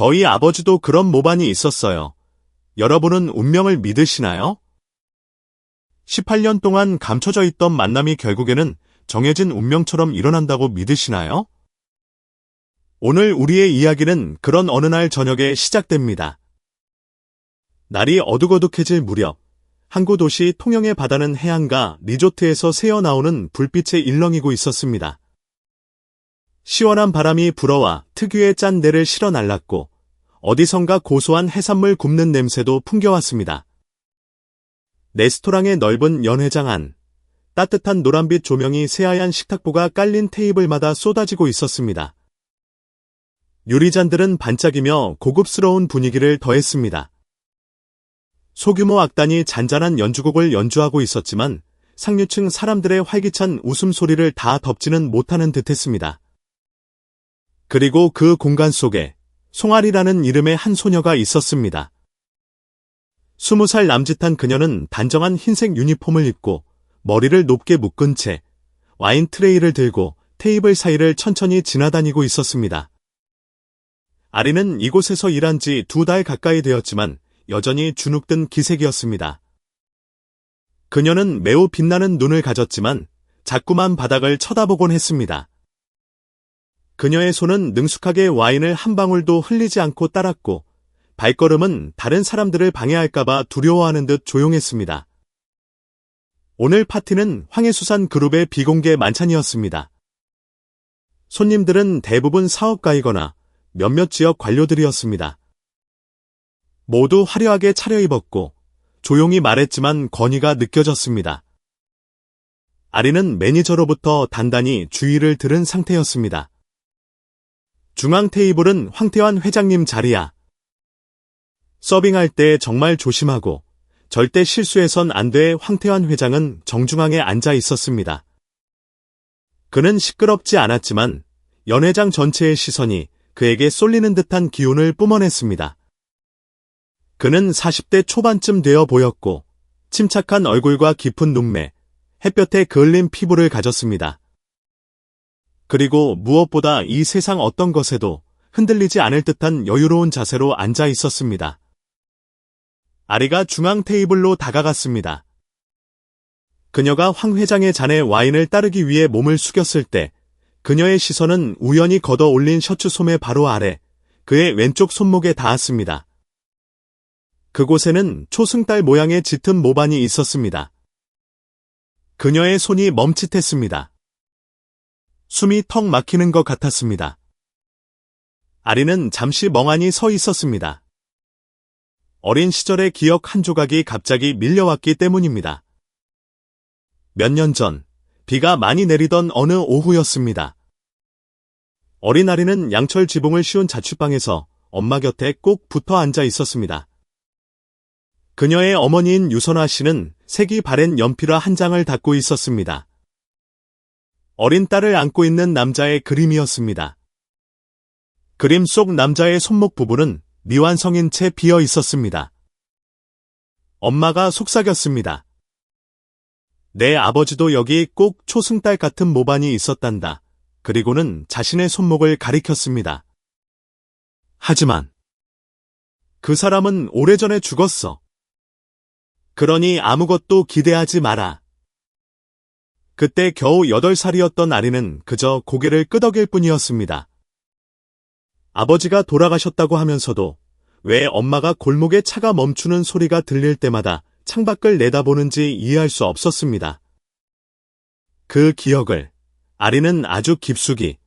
저희 아버지도 그런 모반이 있었어요. 여러분은 운명을 믿으시나요? 18년 동안 감춰져 있던 만남이 결국에는 정해진 운명처럼 일어난다고 믿으시나요? 오늘 우리의 이야기는 그런 어느 날 저녁에 시작됩니다. 날이 어둑어둑해질 무렵, 항구 도시 통영의 바다는 해안가 리조트에서 새어나오는 불빛에 일렁이고 있었습니다. 시원한 바람이 불어와 특유의 짠내를 실어 날랐고 어디선가 고소한 해산물 굽는 냄새도 풍겨왔습니다. 레스토랑의 넓은 연회장 안, 따뜻한 노란빛 조명이 새하얀 식탁보가 깔린 테이블마다 쏟아지고 있었습니다. 유리잔들은 반짝이며 고급스러운 분위기를 더했습니다. 소규모 악단이 잔잔한 연주곡을 연주하고 있었지만 상류층 사람들의 활기찬 웃음소리를 다 덮지는 못하는 듯했습니다. 그리고 그 공간 속에 송아리라는 이름의 한 소녀가 있었습니다. 20살 남짓한 그녀는 단정한 흰색 유니폼을 입고 머리를 높게 묶은 채 와인 트레이를 들고 테이블 사이를 천천히 지나다니고 있었습니다. 아리는 이곳에서 일한 지 2달 가까이 되었지만 여전히 주눅든 기색이었습니다. 그녀는 매우 빛나는 눈을 가졌지만 자꾸만 바닥을 쳐다보곤 했습니다. 그녀의 손은 능숙하게 와인을 한 방울도 흘리지 않고 따랐고 발걸음은 다른 사람들을 방해할까봐 두려워하는 듯 조용했습니다. 오늘 파티는 황해수산 그룹의 비공개 만찬이었습니다. 손님들은 대부분 사업가이거나 몇몇 지역 관료들이었습니다. 모두 화려하게 차려입었고 조용히 말했지만 권위가 느껴졌습니다. 아리는 매니저로부터 단단히 주의를 들은 상태였습니다. 중앙 테이블은 황태환 회장님 자리야. 서빙할 때 정말 조심하고 절대 실수해선 안 돼. 황태환 회장은 정중앙에 앉아 있었습니다. 그는 시끄럽지 않았지만 연회장 전체의 시선이 그에게 쏠리는 듯한 기운을 뿜어냈습니다. 그는 40대 초반쯤 되어 보였고 침착한 얼굴과 깊은 눈매, 햇볕에 그을린 피부를 가졌습니다. 그리고 무엇보다 이 세상 어떤 것에도 흔들리지 않을 듯한 여유로운 자세로 앉아 있었습니다. 아리가 중앙 테이블로 다가갔습니다. 그녀가 황 회장의 잔에 와인을 따르기 위해 몸을 숙였을 때 그녀의 시선은 우연히 걷어 올린 셔츠 소매 바로 아래 그의 왼쪽 손목에 닿았습니다. 그곳에는 초승달 모양의 짙은 모반이 있었습니다. 그녀의 손이 멈칫했습니다. 숨이 턱 막히는 것 같았습니다. 아리는 잠시 멍하니 서 있었습니다. 어린 시절의 기억 한 조각이 갑자기 밀려왔기 때문입니다. 몇 년 전, 비가 많이 내리던 어느 오후였습니다. 어린 아리는 양철 지붕을 씌운 자취방에서 엄마 곁에 꼭 붙어 앉아 있었습니다. 그녀의 어머니인 유선아 씨는 색이 바랜 연필화 한 장을 닫고 있었습니다. 어린 딸을 안고 있는 남자의 그림이었습니다. 그림 속 남자의 손목 부분은 미완성인 채 비어 있었습니다. 엄마가 속삭였습니다. 내 아버지도 여기 꼭 초승달 같은 모반이 있었단다. 그리고는 자신의 손목을 가리켰습니다. 하지만 그 사람은 오래전에 죽었어. 그러니 아무것도 기대하지 마라. 그때 겨우 8살이었던 아리는 그저 고개를 끄덕일 뿐이었습니다. 아버지가 돌아가셨다고 하면서도 왜 엄마가 골목에 차가 멈추는 소리가 들릴 때마다 창밖을 내다보는지 이해할 수 없었습니다. 그 기억을 아리는 아주 깊숙이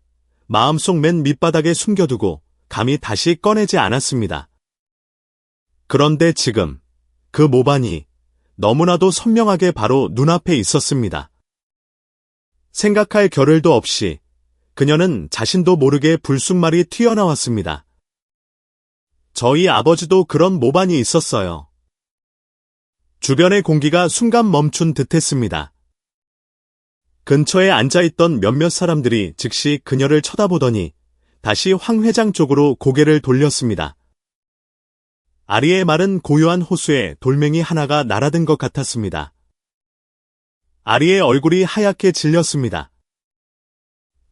마음속 맨 밑바닥에 숨겨두고 감히 다시 꺼내지 않았습니다. 그런데 지금 그 모반이 너무나도 선명하게 바로 눈앞에 있었습니다. 생각할 겨를도 없이 그녀는 자신도 모르게 불쑥말이 튀어나왔습니다. 저희 아버지도 그런 모반이 있었어요. 주변의 공기가 순간 멈춘 듯했습니다. 근처에 앉아있던 몇몇 사람들이 즉시 그녀를 쳐다보더니 다시 황 회장 쪽으로 고개를 돌렸습니다. 아리의 말은 고요한 호수에 돌멩이 하나가 날아든 것 같았습니다. 아리의 얼굴이 하얗게 질렸습니다.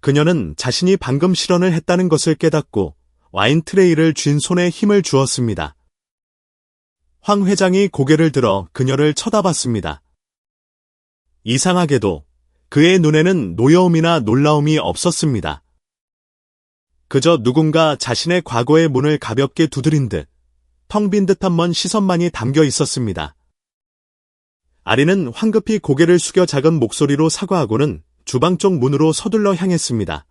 그녀는 자신이 방금 실언을 했다는 것을 깨닫고 와인 트레이를 쥔 손에 힘을 주었습니다. 황 회장이 고개를 들어 그녀를 쳐다봤습니다. 이상하게도 그의 눈에는 노여움이나 놀라움이 없었습니다. 그저 누군가 자신의 과거의 문을 가볍게 두드린 듯 텅 빈 듯한 먼 시선만이 담겨 있었습니다. 아리는 황급히 고개를 숙여 작은 목소리로 사과하고는 주방 쪽 문으로 서둘러 향했습니다.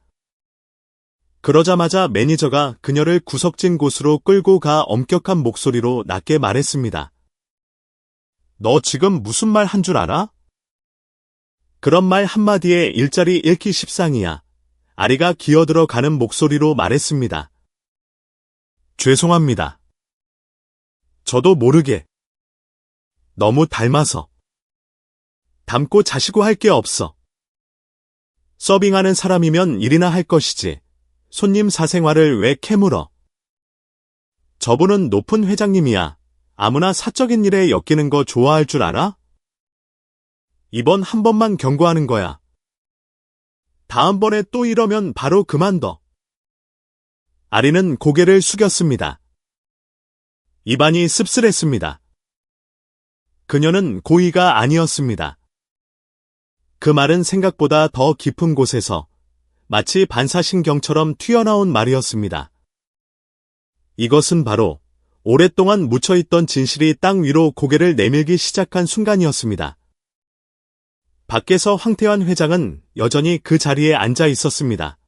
그러자마자 매니저가 그녀를 구석진 곳으로 끌고 가 엄격한 목소리로 낮게 말했습니다. 너 지금 무슨 말 한 줄 알아? 그런 말 한마디에 일자리 잃기 십상이야. 아리가 기어들어 가는 목소리로 말했습니다. 죄송합니다. 저도 모르게. 너무 닮아서. 닮고 자시고 할 게 없어. 서빙하는 사람이면 일이나 할 것이지. 손님 사생활을 왜 캐물어? 저분은 높은 회장님이야. 아무나 사적인 일에 엮이는 거 좋아할 줄 알아? 이번 한 번만 경고하는 거야. 다음번에 또 이러면 바로 그만둬. 아리는 고개를 숙였습니다. 입안이 씁쓸했습니다. 그녀는 고의가 아니었습니다. 그 말은 생각보다 더 깊은 곳에서 마치 반사신경처럼 튀어나온 말이었습니다. 이것은 바로 오랫동안 묻혀있던 진실이 땅 위로 고개를 내밀기 시작한 순간이었습니다. 밖에서 황태환 회장은 여전히 그 자리에 앉아 있었습니다.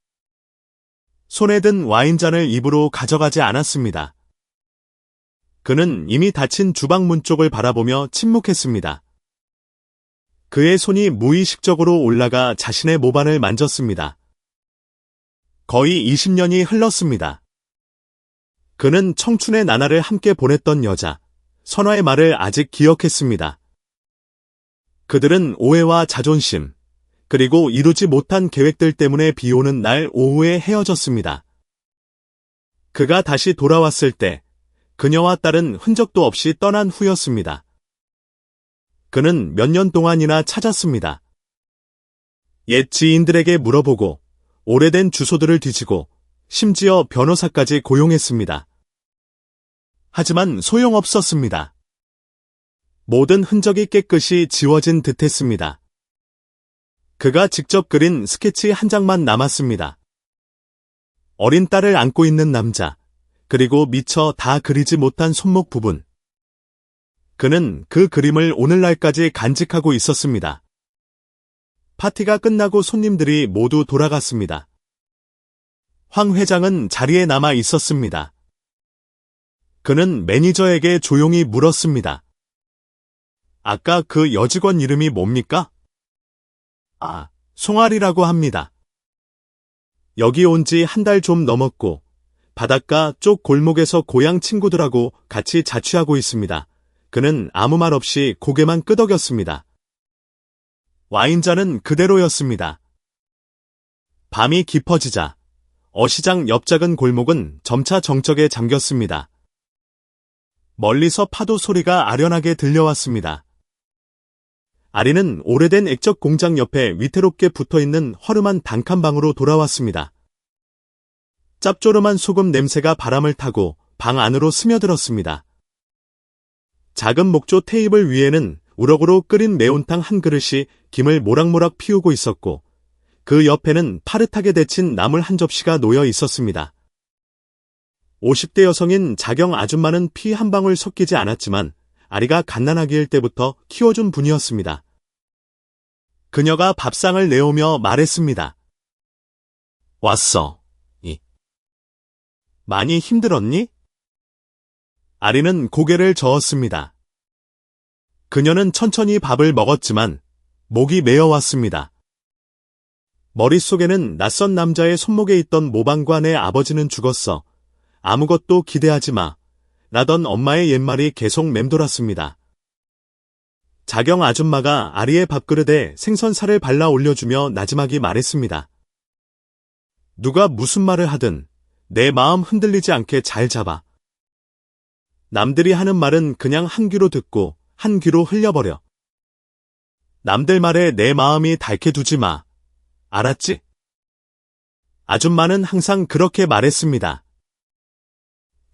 손에 든 와인잔을 입으로 가져가지 않았습니다. 그는 이미 닫힌 주방문 쪽을 바라보며 침묵했습니다. 그의 손이 무의식적으로 올라가 자신의 모반을 만졌습니다. 거의 20년이 흘렀습니다. 그는 청춘의 나날을 함께 보냈던 여자, 선화의 말을 아직 기억했습니다. 그들은 오해와 자존심, 그리고 이루지 못한 계획들 때문에 비오는 날 오후에 헤어졌습니다. 그가 다시 돌아왔을 때 그녀와 딸은 흔적도 없이 떠난 후였습니다. 그는 몇 년 동안이나 찾았습니다. 옛 지인들에게 물어보고 오래된 주소들을 뒤지고 심지어 변호사까지 고용했습니다. 하지만 소용없었습니다. 모든 흔적이 깨끗이 지워진 듯했습니다. 그가 직접 그린 스케치 한 장만 남았습니다. 어린 딸을 안고 있는 남자, 그리고 미처 다 그리지 못한 손목 부분. 그는 그 그림을 오늘날까지 간직하고 있었습니다. 파티가 끝나고 손님들이 모두 돌아갔습니다. 황 회장은 자리에 남아 있었습니다. 그는 매니저에게 조용히 물었습니다. 아까 그 여직원 이름이 뭡니까? 아, 송아리라고 합니다. 여기 온 지 한 달 좀 넘었고 바닷가 쪽 골목에서 고향 친구들하고 같이 자취하고 있습니다. 그는 아무 말 없이 고개만 끄덕였습니다. 와인잔은 그대로였습니다. 밤이 깊어지자 어시장 옆 작은 골목은 점차 정적에 잠겼습니다. 멀리서 파도 소리가 아련하게 들려왔습니다. 아리는 오래된 액젓 공장 옆에 위태롭게 붙어있는 허름한 단칸방으로 돌아왔습니다. 짭조름한 소금 냄새가 바람을 타고 방 안으로 스며들었습니다. 작은 목조 테이블 위에는 우럭으로 끓인 매운탕 한 그릇이 김을 모락모락 피우고 있었고 그 옆에는 파릇하게 데친 나물 한 접시가 놓여 있었습니다. 50대 여성인 자경 아줌마는 피 한 방울 섞이지 않았지만 아리가 갓난아기일 때부터 키워준 분이었습니다. 그녀가 밥상을 내오며 말했습니다. 왔어. 많이 힘들었니? 아리는 고개를 저었습니다. 그녀는 천천히 밥을 먹었지만 목이 메어왔습니다. 머릿속에는 낯선 남자의 손목에 있던 모방과 내 아버지는 죽었어. 아무것도 기대하지 마. 라던 엄마의 옛말이 계속 맴돌았습니다. 자경 아줌마가 아리의 밥그릇에 생선살을 발라 올려주며 나지막이 말했습니다. 누가 무슨 말을 하든 내 마음 흔들리지 않게 잘 잡아. 남들이 하는 말은 그냥 한 귀로 듣고 한 귀로 흘려버려. 남들 말에 내 마음이 닳게두지 마. 알았지? 아줌마는 항상 그렇게 말했습니다.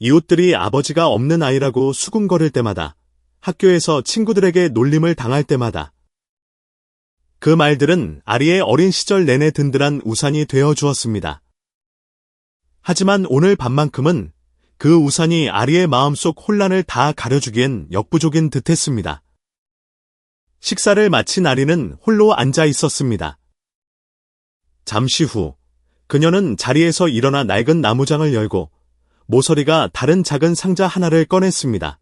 이웃들이 아버지가 없는 아이라고 수군거릴 때마다, 학교에서 친구들에게 놀림을 당할 때마다 그 말들은 아리의 어린 시절 내내 든든한 우산이 되어 주었습니다. 하지만 오늘 밤만큼은 그 우산이 아리의 마음속 혼란을 다 가려주기엔 역부족인 듯했습니다. 식사를 마친 아리는 홀로 앉아 있었습니다. 잠시 후 그녀는 자리에서 일어나 낡은 나무장을 열고 모서리가 다른 작은 상자 하나를 꺼냈습니다.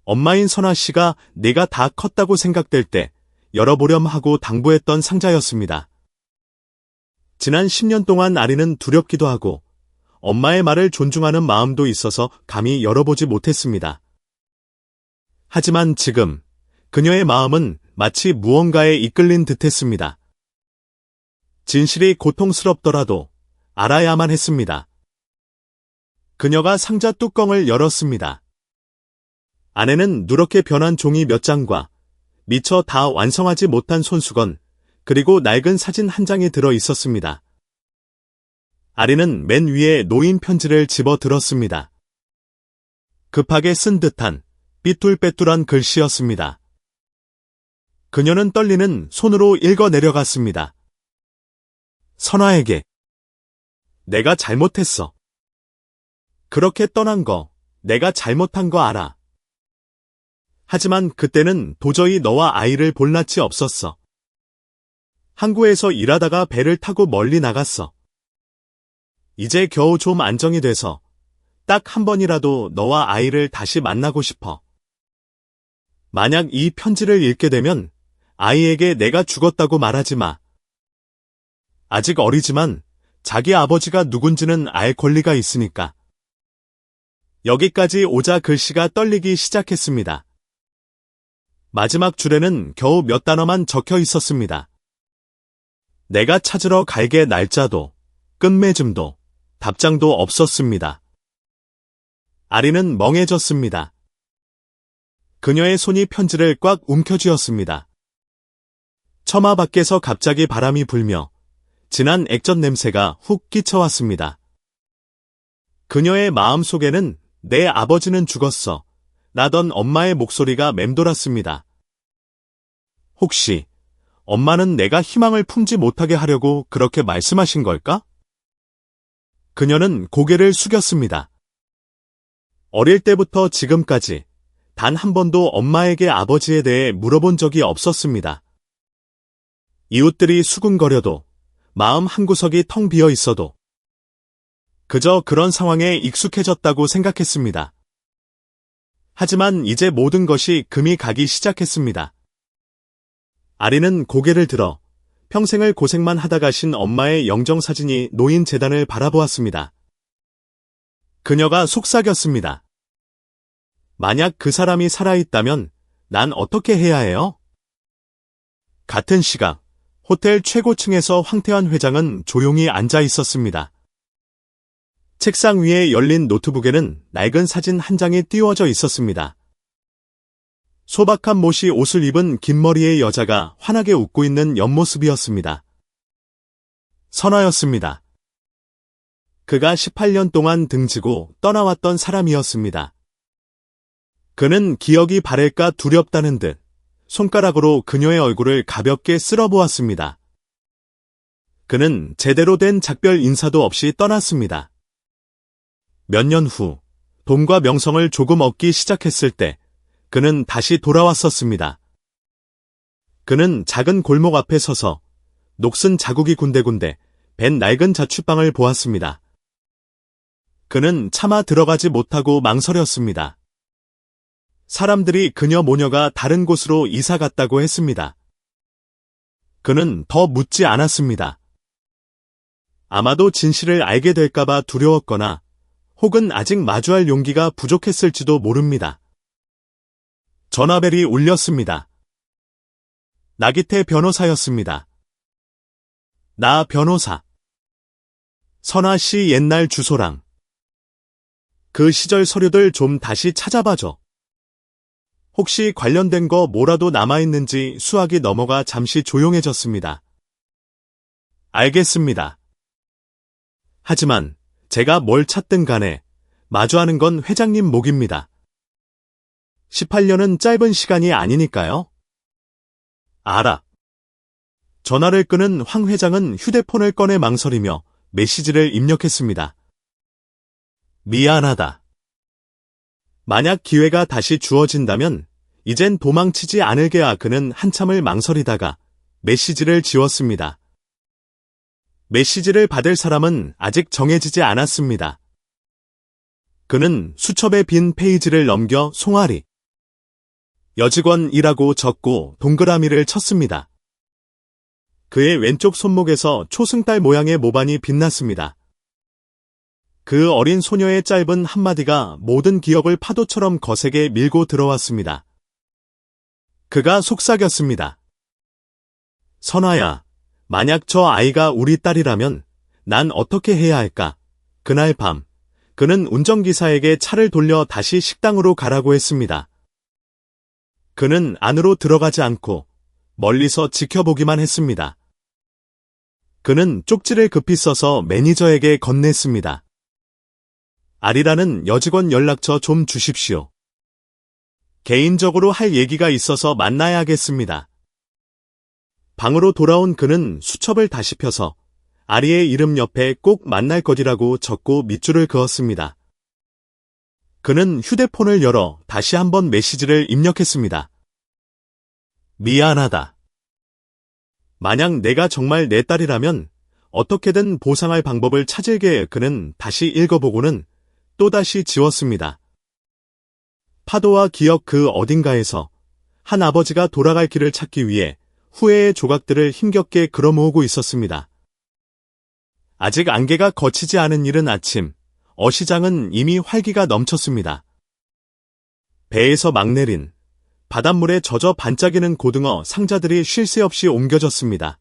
엄마인 선아 씨가 내가 다 컸다고 생각될 때 열어보렴 하고 당부했던 상자였습니다. 지난 10년 동안 아리는 두렵기도 하고 엄마의 말을 존중하는 마음도 있어서 감히 열어보지 못했습니다. 하지만 지금 그녀의 마음은 마치 무언가에 이끌린 듯했습니다. 진실이 고통스럽더라도 알아야만 했습니다. 그녀가 상자 뚜껑을 열었습니다. 안에는 누렇게 변한 종이 몇 장과 미처 다 완성하지 못한 손수건, 그리고 낡은 사진 한 장이 들어 있었습니다. 아리는 맨 위에 놓인 편지를 집어 들었습니다. 급하게 쓴 듯한 삐뚤빼뚤한 글씨였습니다. 그녀는 떨리는 손으로 읽어 내려갔습니다. 선아에게. 내가 잘못했어. 그렇게 떠난 거, 내가 잘못한 거 알아. 하지만 그때는 도저히 너와 아이를 볼 낯이 없었어. 항구에서 일하다가 배를 타고 멀리 나갔어. 이제 겨우 좀 안정이 돼서 딱 한 번이라도 너와 아이를 다시 만나고 싶어. 만약 이 편지를 읽게 되면 아이에게 내가 죽었다고 말하지 마. 아직 어리지만 자기 아버지가 누군지는 알 권리가 있으니까. 여기까지 오자 글씨가 떨리기 시작했습니다. 마지막 줄에는 겨우 몇 단어만 적혀 있었습니다. 내가 찾으러 갈게 날짜도, 끝맺음도, 답장도 없었습니다. 아리는 멍해졌습니다. 그녀의 손이 편지를 꽉 움켜쥐었습니다. 처마 밖에서 갑자기 바람이 불며 진한 액젓 냄새가 훅 끼쳐왔습니다. 그녀의 마음속에는 내 아버지는 죽었어 라던 엄마의 목소리가 맴돌았습니다. 혹시 엄마는 내가 희망을 품지 못하게 하려고 그렇게 말씀하신 걸까? 그녀는 고개를 숙였습니다. 어릴 때부터 지금까지 단 한 번도 엄마에게 아버지에 대해 물어본 적이 없었습니다. 이웃들이 수군거려도 마음 한구석이 텅 비어 있어도 그저 그런 상황에 익숙해졌다고 생각했습니다. 하지만 이제 모든 것이 금이 가기 시작했습니다. 아리는 고개를 들어 평생을 고생만 하다 가신 엄마의 영정사진이 놓인 재단을 바라보았습니다. 그녀가 속삭였습니다. 만약 그 사람이 살아있다면 난 어떻게 해야 해요? 같은 시각, 호텔 최고층에서 황태환 회장은 조용히 앉아 있었습니다. 책상 위에 열린 노트북에는 낡은 사진 한 장이 띄워져 있었습니다. 소박한 못이 옷을 입은 긴 머리의 여자가 환하게 웃고 있는 옆모습이었습니다. 선아였습니다. 그가 18년 동안 등지고 떠나왔던 사람이었습니다. 그는 기억이 바랄까 두렵다는 듯 손가락으로 그녀의 얼굴을 가볍게 쓸어보았습니다. 그는 제대로 된 작별 인사도 없이 떠났습니다. 몇 년 후, 돈과 명성을 조금 얻기 시작했을 때 그는 다시 돌아왔었습니다. 그는 작은 골목 앞에 서서 녹슨 자국이 군데군데 밴 낡은 자취방을 보았습니다. 그는 차마 들어가지 못하고 망설였습니다. 사람들이 그녀 모녀가 다른 곳으로 이사 갔다고 했습니다. 그는 더 묻지 않았습니다. 아마도 진실을 알게 될까봐 두려웠거나 혹은 아직 마주할 용기가 부족했을지도 모릅니다. 전화벨이 울렸습니다. 나기태 변호사였습니다. 나 변호사. 선아 씨 옛날 주소랑 그 시절 서류들 좀 다시 찾아봐줘. 혹시 관련된 거 뭐라도 남아있는지 수학이 넘어가 잠시 조용해졌습니다. 알겠습니다. 하지만 제가 뭘 찾든 간에 마주하는 건 회장님 목입니다. 18년은 짧은 시간이 아니니까요. 알아. 전화를 끄는 황 회장은 휴대폰을 꺼내 망설이며 메시지를 입력했습니다. 미안하다. 만약 기회가 다시 주어진다면 이젠 도망치지 않을게야. 그는 한참을 망설이다가 메시지를 지웠습니다. 메시지를 받을 사람은 아직 정해지지 않았습니다. 그는 수첩의 빈 페이지를 넘겨 송아리 여직원이라고 적고 동그라미를 쳤습니다. 그의 왼쪽 손목에서 초승달 모양의 모반이 빛났습니다. 그 어린 소녀의 짧은 한마디가 모든 기억을 파도처럼 거세게 밀고 들어왔습니다. 그가 속삭였습니다. 선아야, 만약 저 아이가 우리 딸이라면 난 어떻게 해야 할까? 그날 밤, 그는 운전기사에게 차를 돌려 다시 식당으로 가라고 했습니다. 그는 안으로 들어가지 않고 멀리서 지켜보기만 했습니다. 그는 쪽지를 급히 써서 매니저에게 건넸습니다. 아리라는 여직원 연락처 좀 주십시오. 개인적으로 할 얘기가 있어서 만나야겠습니다. 방으로 돌아온 그는 수첩을 다시 펴서 아리의 이름 옆에 꼭 만날 것이라고 적고 밑줄을 그었습니다. 그는 휴대폰을 열어 다시 한번 메시지를 입력했습니다. 미안하다. 만약 내가 정말 내 딸이라면 어떻게든 보상할 방법을 찾을게. 그는 다시 읽어보고는 또다시 지웠습니다. 파도와 기억 그 어딘가에서 한 아버지가 돌아갈 길을 찾기 위해 후회의 조각들을 힘겹게 끌어모으고 있었습니다. 아직 안개가 거치지 않은 이른 아침, 어시장은 이미 활기가 넘쳤습니다. 배에서 막 내린 바닷물에 젖어 반짝이는 고등어 상자들이 쉴 새 없이 옮겨졌습니다.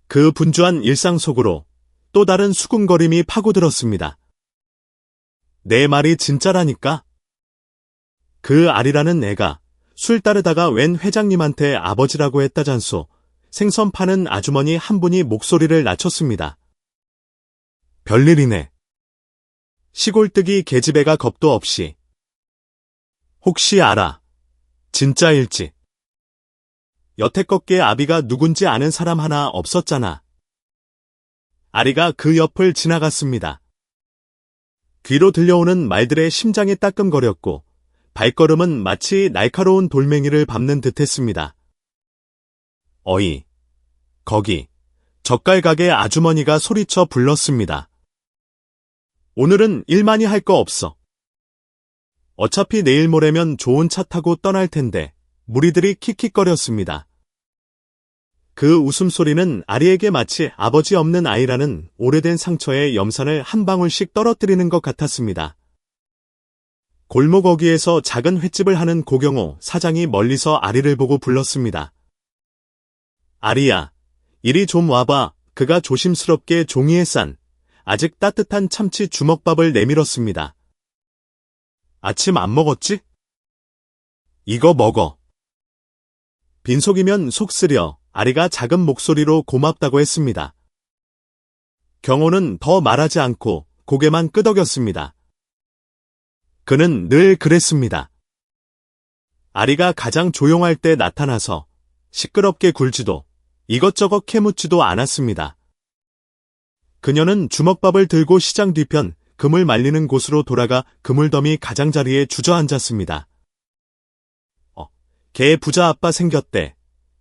그 분주한 일상 속으로 또 다른 수군거림이 파고들었습니다. 내 말이 진짜라니까? 그 아리라는 애가 술 따르다가 웬 회장님한테 아버지라고 했다잖소. 생선 파는 아주머니 한 분이 목소리를 낮췄습니다. 별일이네. 시골뜨기 계집애가 겁도 없이. 혹시 알아? 진짜일지. 여태껏게 아비가 누군지 아는 사람 하나 없었잖아. 아리가 그 옆을 지나갔습니다. 귀로 들려오는 말들의 심장이 따끔거렸고 발걸음은 마치 날카로운 돌멩이를 밟는 듯했습니다. 어이, 거기, 젓갈 가게 아주머니가 소리쳐 불렀습니다. 오늘은 일 많이 할 거 없어. 어차피 내일 모레면 좋은 차 타고 떠날 텐데 무리들이 킥킥거렸습니다. 그 웃음소리는 아리에게 마치 아버지 없는 아이라는 오래된 상처에 염산을 한 방울씩 떨어뜨리는 것 같았습니다. 골목 어귀에서 작은 횟집을 하는 고경호 사장이 멀리서 아리를 보고 불렀습니다. 아리야, 이리 좀 와봐. 그가 조심스럽게 종이에 싼 아직 따뜻한 참치 주먹밥을 내밀었습니다. 아침 안 먹었지? 이거 먹어. 빈속이면 속 쓰려 아리가 작은 목소리로 고맙다고 했습니다. 경호는 더 말하지 않고 고개만 끄덕였습니다. 그는 늘 그랬습니다. 아리가 가장 조용할 때 나타나서 시끄럽게 굴지도 이것저것 캐묻지도 않았습니다. 그녀는 주먹밥을 들고 시장 뒤편 그물 말리는 곳으로 돌아가 그물더미 가장자리에 주저앉았습니다. 걔 부자 아빠 생겼대.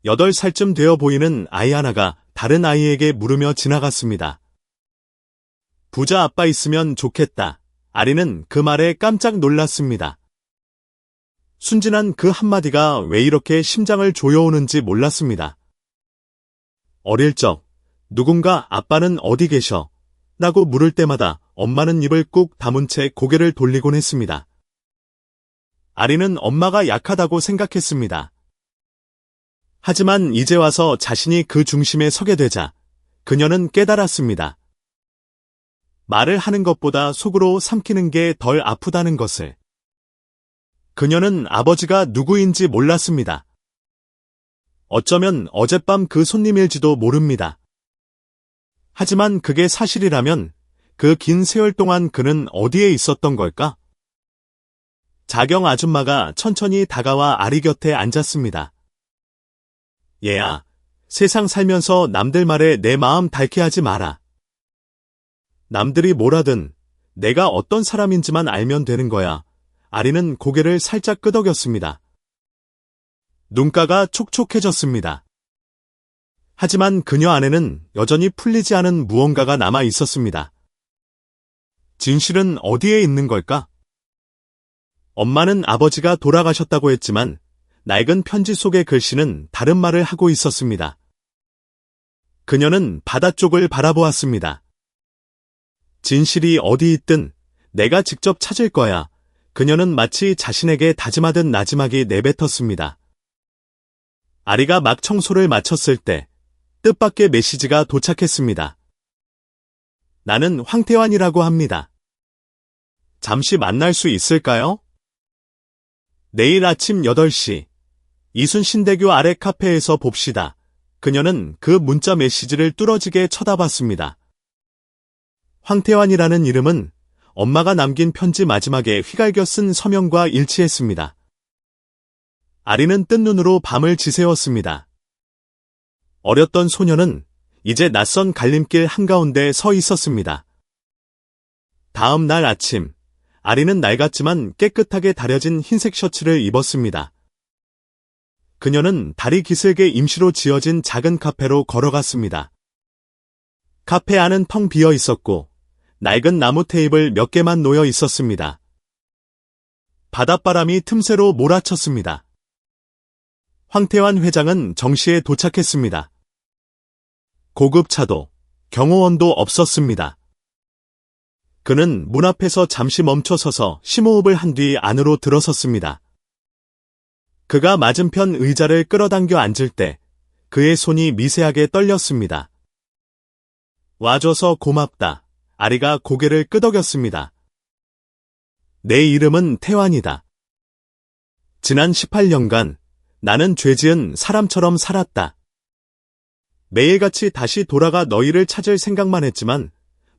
8살쯤 되어 보이는 아이 하나가 다른 아이에게 물으며 지나갔습니다. 부자 아빠 있으면 좋겠다. 아리는 그 말에 깜짝 놀랐습니다. 순진한 그 한마디가 왜 이렇게 심장을 조여오는지 몰랐습니다. 어릴 적 누군가 아빠는 어디 계셔? 라고 물을 때마다 엄마는 입을 꾹 다문 채 고개를 돌리곤 했습니다. 아리는 엄마가 약하다고 생각했습니다. 하지만 이제 와서 자신이 그 중심에 서게 되자 그녀는 깨달았습니다. 말을 하는 것보다 속으로 삼키는 게 덜 아프다는 것을. 그녀는 아버지가 누구인지 몰랐습니다. 어쩌면 어젯밤 그 손님일지도 모릅니다. 하지만 그게 사실이라면 그 긴 세월 동안 그는 어디에 있었던 걸까? 자경 아줌마가 천천히 다가와 아리 곁에 앉았습니다. 얘야, 세상 살면서 남들 말에 내 마음 닳게 하지 마라. 남들이 뭐라든 내가 어떤 사람인지만 알면 되는 거야. 아리는 고개를 살짝 끄덕였습니다. 눈가가 촉촉해졌습니다. 하지만 그녀 안에는 여전히 풀리지 않은 무언가가 남아 있었습니다. 진실은 어디에 있는 걸까? 엄마는 아버지가 돌아가셨다고 했지만 낡은 편지 속의 글씨는 다른 말을 하고 있었습니다. 그녀는 바다 쪽을 바라보았습니다. 진실이 어디 있든 내가 직접 찾을 거야. 그녀는 마치 자신에게 다짐하듯 나지막이 내뱉었습니다. 아리가 막 청소를 마쳤을 때 뜻밖의 메시지가 도착했습니다. 나는 황태환이라고 합니다. 잠시 만날 수 있을까요? 내일 아침 8시 이순신대교 아래 카페에서 봅시다. 그녀는 그 문자 메시지를 뚫어지게 쳐다봤습니다. 황태환이라는 이름은 엄마가 남긴 편지 마지막에 휘갈겨 쓴 서명과 일치했습니다. 아리는 뜬 눈으로 밤을 지새웠습니다. 어렸던 소녀는 이제 낯선 갈림길 한가운데 서 있었습니다. 다음 날 아침, 아리는 낡았지만 깨끗하게 다려진 흰색 셔츠를 입었습니다. 그녀는 다리 기슭에 임시로 지어진 작은 카페로 걸어갔습니다. 카페 안은 텅 비어 있었고 낡은 나무 테이블 몇 개만 놓여 있었습니다. 바닷바람이 틈새로 몰아쳤습니다. 황태환 회장은 정시에 도착했습니다. 고급차도, 경호원도 없었습니다. 그는 문 앞에서 잠시 멈춰서서 심호흡을 한 뒤 안으로 들어섰습니다. 그가 맞은편 의자를 끌어당겨 앉을 때 그의 손이 미세하게 떨렸습니다. 와줘서 고맙다. 아리가 고개를 끄덕였습니다. 내 이름은 태환이다. 지난 18년간 나는 죄지은 사람처럼 살았다. 매일같이 다시 돌아가 너희를 찾을 생각만 했지만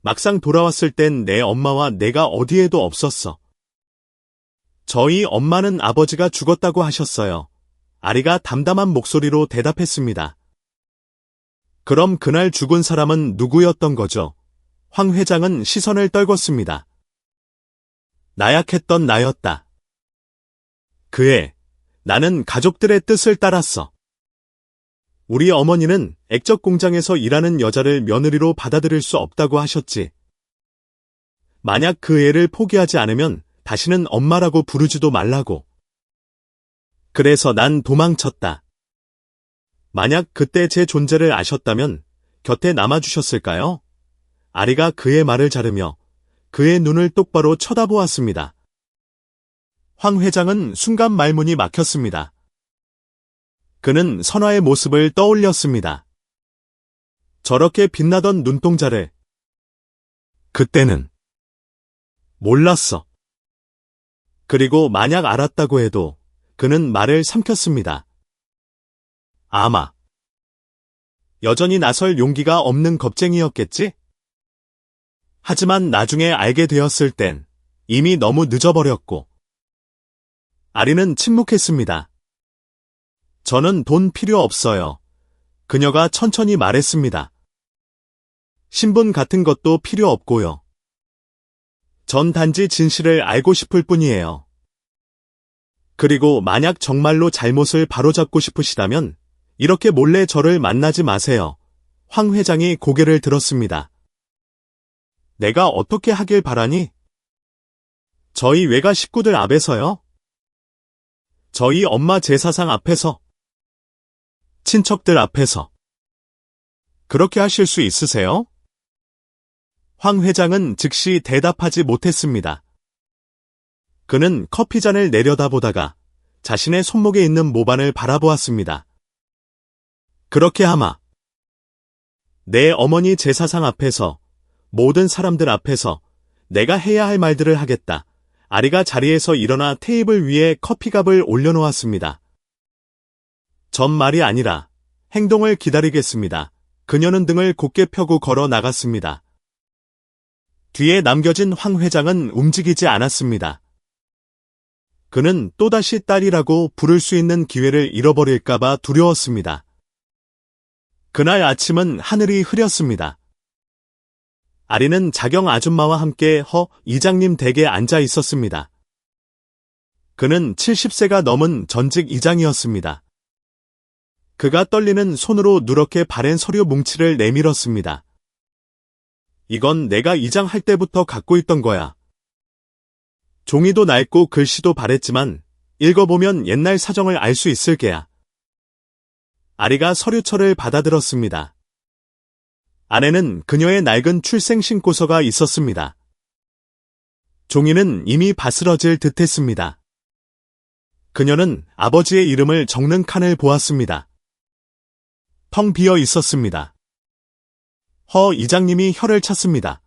막상 돌아왔을 땐 내 엄마와 내가 어디에도 없었어. 저희 엄마는 아버지가 죽었다고 하셨어요. 아리가 담담한 목소리로 대답했습니다. 그럼 그날 죽은 사람은 누구였던 거죠? 황 회장은 시선을 떨궜습니다. 나약했던 나였다. 그해 나는 가족들의 뜻을 따랐어. 우리 어머니는 액젓 공장에서 일하는 여자를 며느리로 받아들일 수 없다고 하셨지. 만약 그 애를 포기하지 않으면 다시는 엄마라고 부르지도 말라고. 그래서 난 도망쳤다. 만약 그때 제 존재를 아셨다면 곁에 남아주셨을까요? 아리가 그의 말을 자르며 그의 눈을 똑바로 쳐다보았습니다. 황 회장은 순간 말문이 막혔습니다. 그는 선화의 모습을 떠올렸습니다. 저렇게 빛나던 눈동자를. 그때는 몰랐어. 그리고 만약 알았다고 해도 그는 말을 삼켰습니다. 아마 여전히 나설 용기가 없는 겁쟁이였겠지? 하지만 나중에 알게 되었을 땐 이미 너무 늦어버렸고. 아리는 침묵했습니다. 저는 돈 필요 없어요. 그녀가 천천히 말했습니다. 신분 같은 것도 필요 없고요. 전 단지 진실을 알고 싶을 뿐이에요. 그리고 만약 정말로 잘못을 바로잡고 싶으시다면 이렇게 몰래 저를 만나지 마세요. 황 회장이 고개를 들었습니다. 내가 어떻게 하길 바라니? 저희 외가 식구들 앞에서요? 저희 엄마 제사상 앞에서? 친척들 앞에서? 그렇게 하실 수 있으세요? 황 회장은 즉시 대답하지 못했습니다. 그는 커피잔을 내려다보다가 자신의 손목에 있는 모반을 바라보았습니다. 그렇게 하마. 내 어머니 제사상 앞에서, 모든 사람들 앞에서 내가 해야 할 말들을 하겠다. 아리가 자리에서 일어나 테이블 위에 커피갑을 올려놓았습니다. 전 말이 아니라 행동을 기다리겠습니다. 그녀는 등을 곧게 펴고 걸어 나갔습니다. 뒤에 남겨진 황 회장은 움직이지 않았습니다. 그는 또다시 딸이라고 부를 수 있는 기회를 잃어버릴까봐 두려웠습니다. 그날 아침은 하늘이 흐렸습니다. 아리는 자경 아줌마와 함께 허 이장님 댁에 앉아 있었습니다. 그는 70세가 넘은 전직 이장이었습니다. 그가 떨리는 손으로 누렇게 바랜 서류 뭉치를 내밀었습니다. 이건 내가 이장할 때부터 갖고 있던 거야. 종이도 낡고 글씨도 바랬지만 읽어보면 옛날 사정을 알 수 있을 게야. 아리가 서류철을 받아들었습니다. 안에는 그녀의 낡은 출생 신고서가 있었습니다. 종이는 이미 바스러질 듯했습니다. 그녀는 아버지의 이름을 적는 칸을 보았습니다. 텅 비어 있었습니다. 허 이장님이 혀를 찼습니다.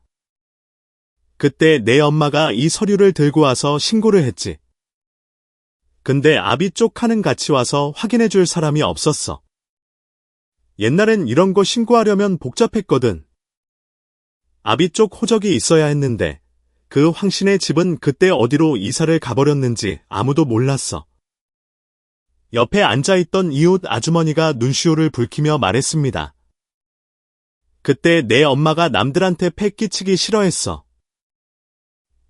그때 내 엄마가 이 서류를 들고 와서 신고를 했지. 근데 아비 쪽 칸은 같이 와서 확인해 줄 사람이 없었어. 옛날엔 이런 거 신고하려면 복잡했거든. 아비 쪽 호적이 있어야 했는데 그 황신의 집은 그때 어디로 이사를 가버렸는지 아무도 몰랐어. 옆에 앉아있던 이웃 아주머니가 눈시울을 붉히며 말했습니다. 그때 내 엄마가 남들한테 패 끼치기 싫어했어.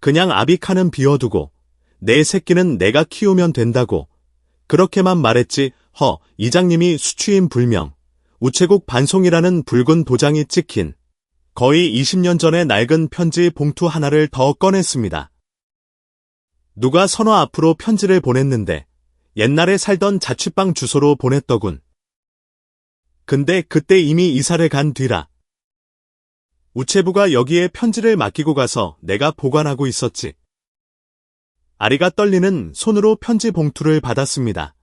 그냥 아비 칸은 비워두고 내 새끼는 내가 키우면 된다고 그렇게만 말했지. 허 이장님이 수취인 불명 우체국 반송이라는 붉은 도장이 찍힌 거의 20년 전의 낡은 편지 봉투 하나를 더 꺼냈습니다. 누가 선호 앞으로 편지를 보냈는데 옛날에 살던 자취방 주소로 보냈더군. 근데 그때 이미 이사를 간 뒤라. 우체부가 여기에 편지를 맡기고 가서 내가 보관하고 있었지. 아리가 떨리는 손으로 편지 봉투를 받았습니다.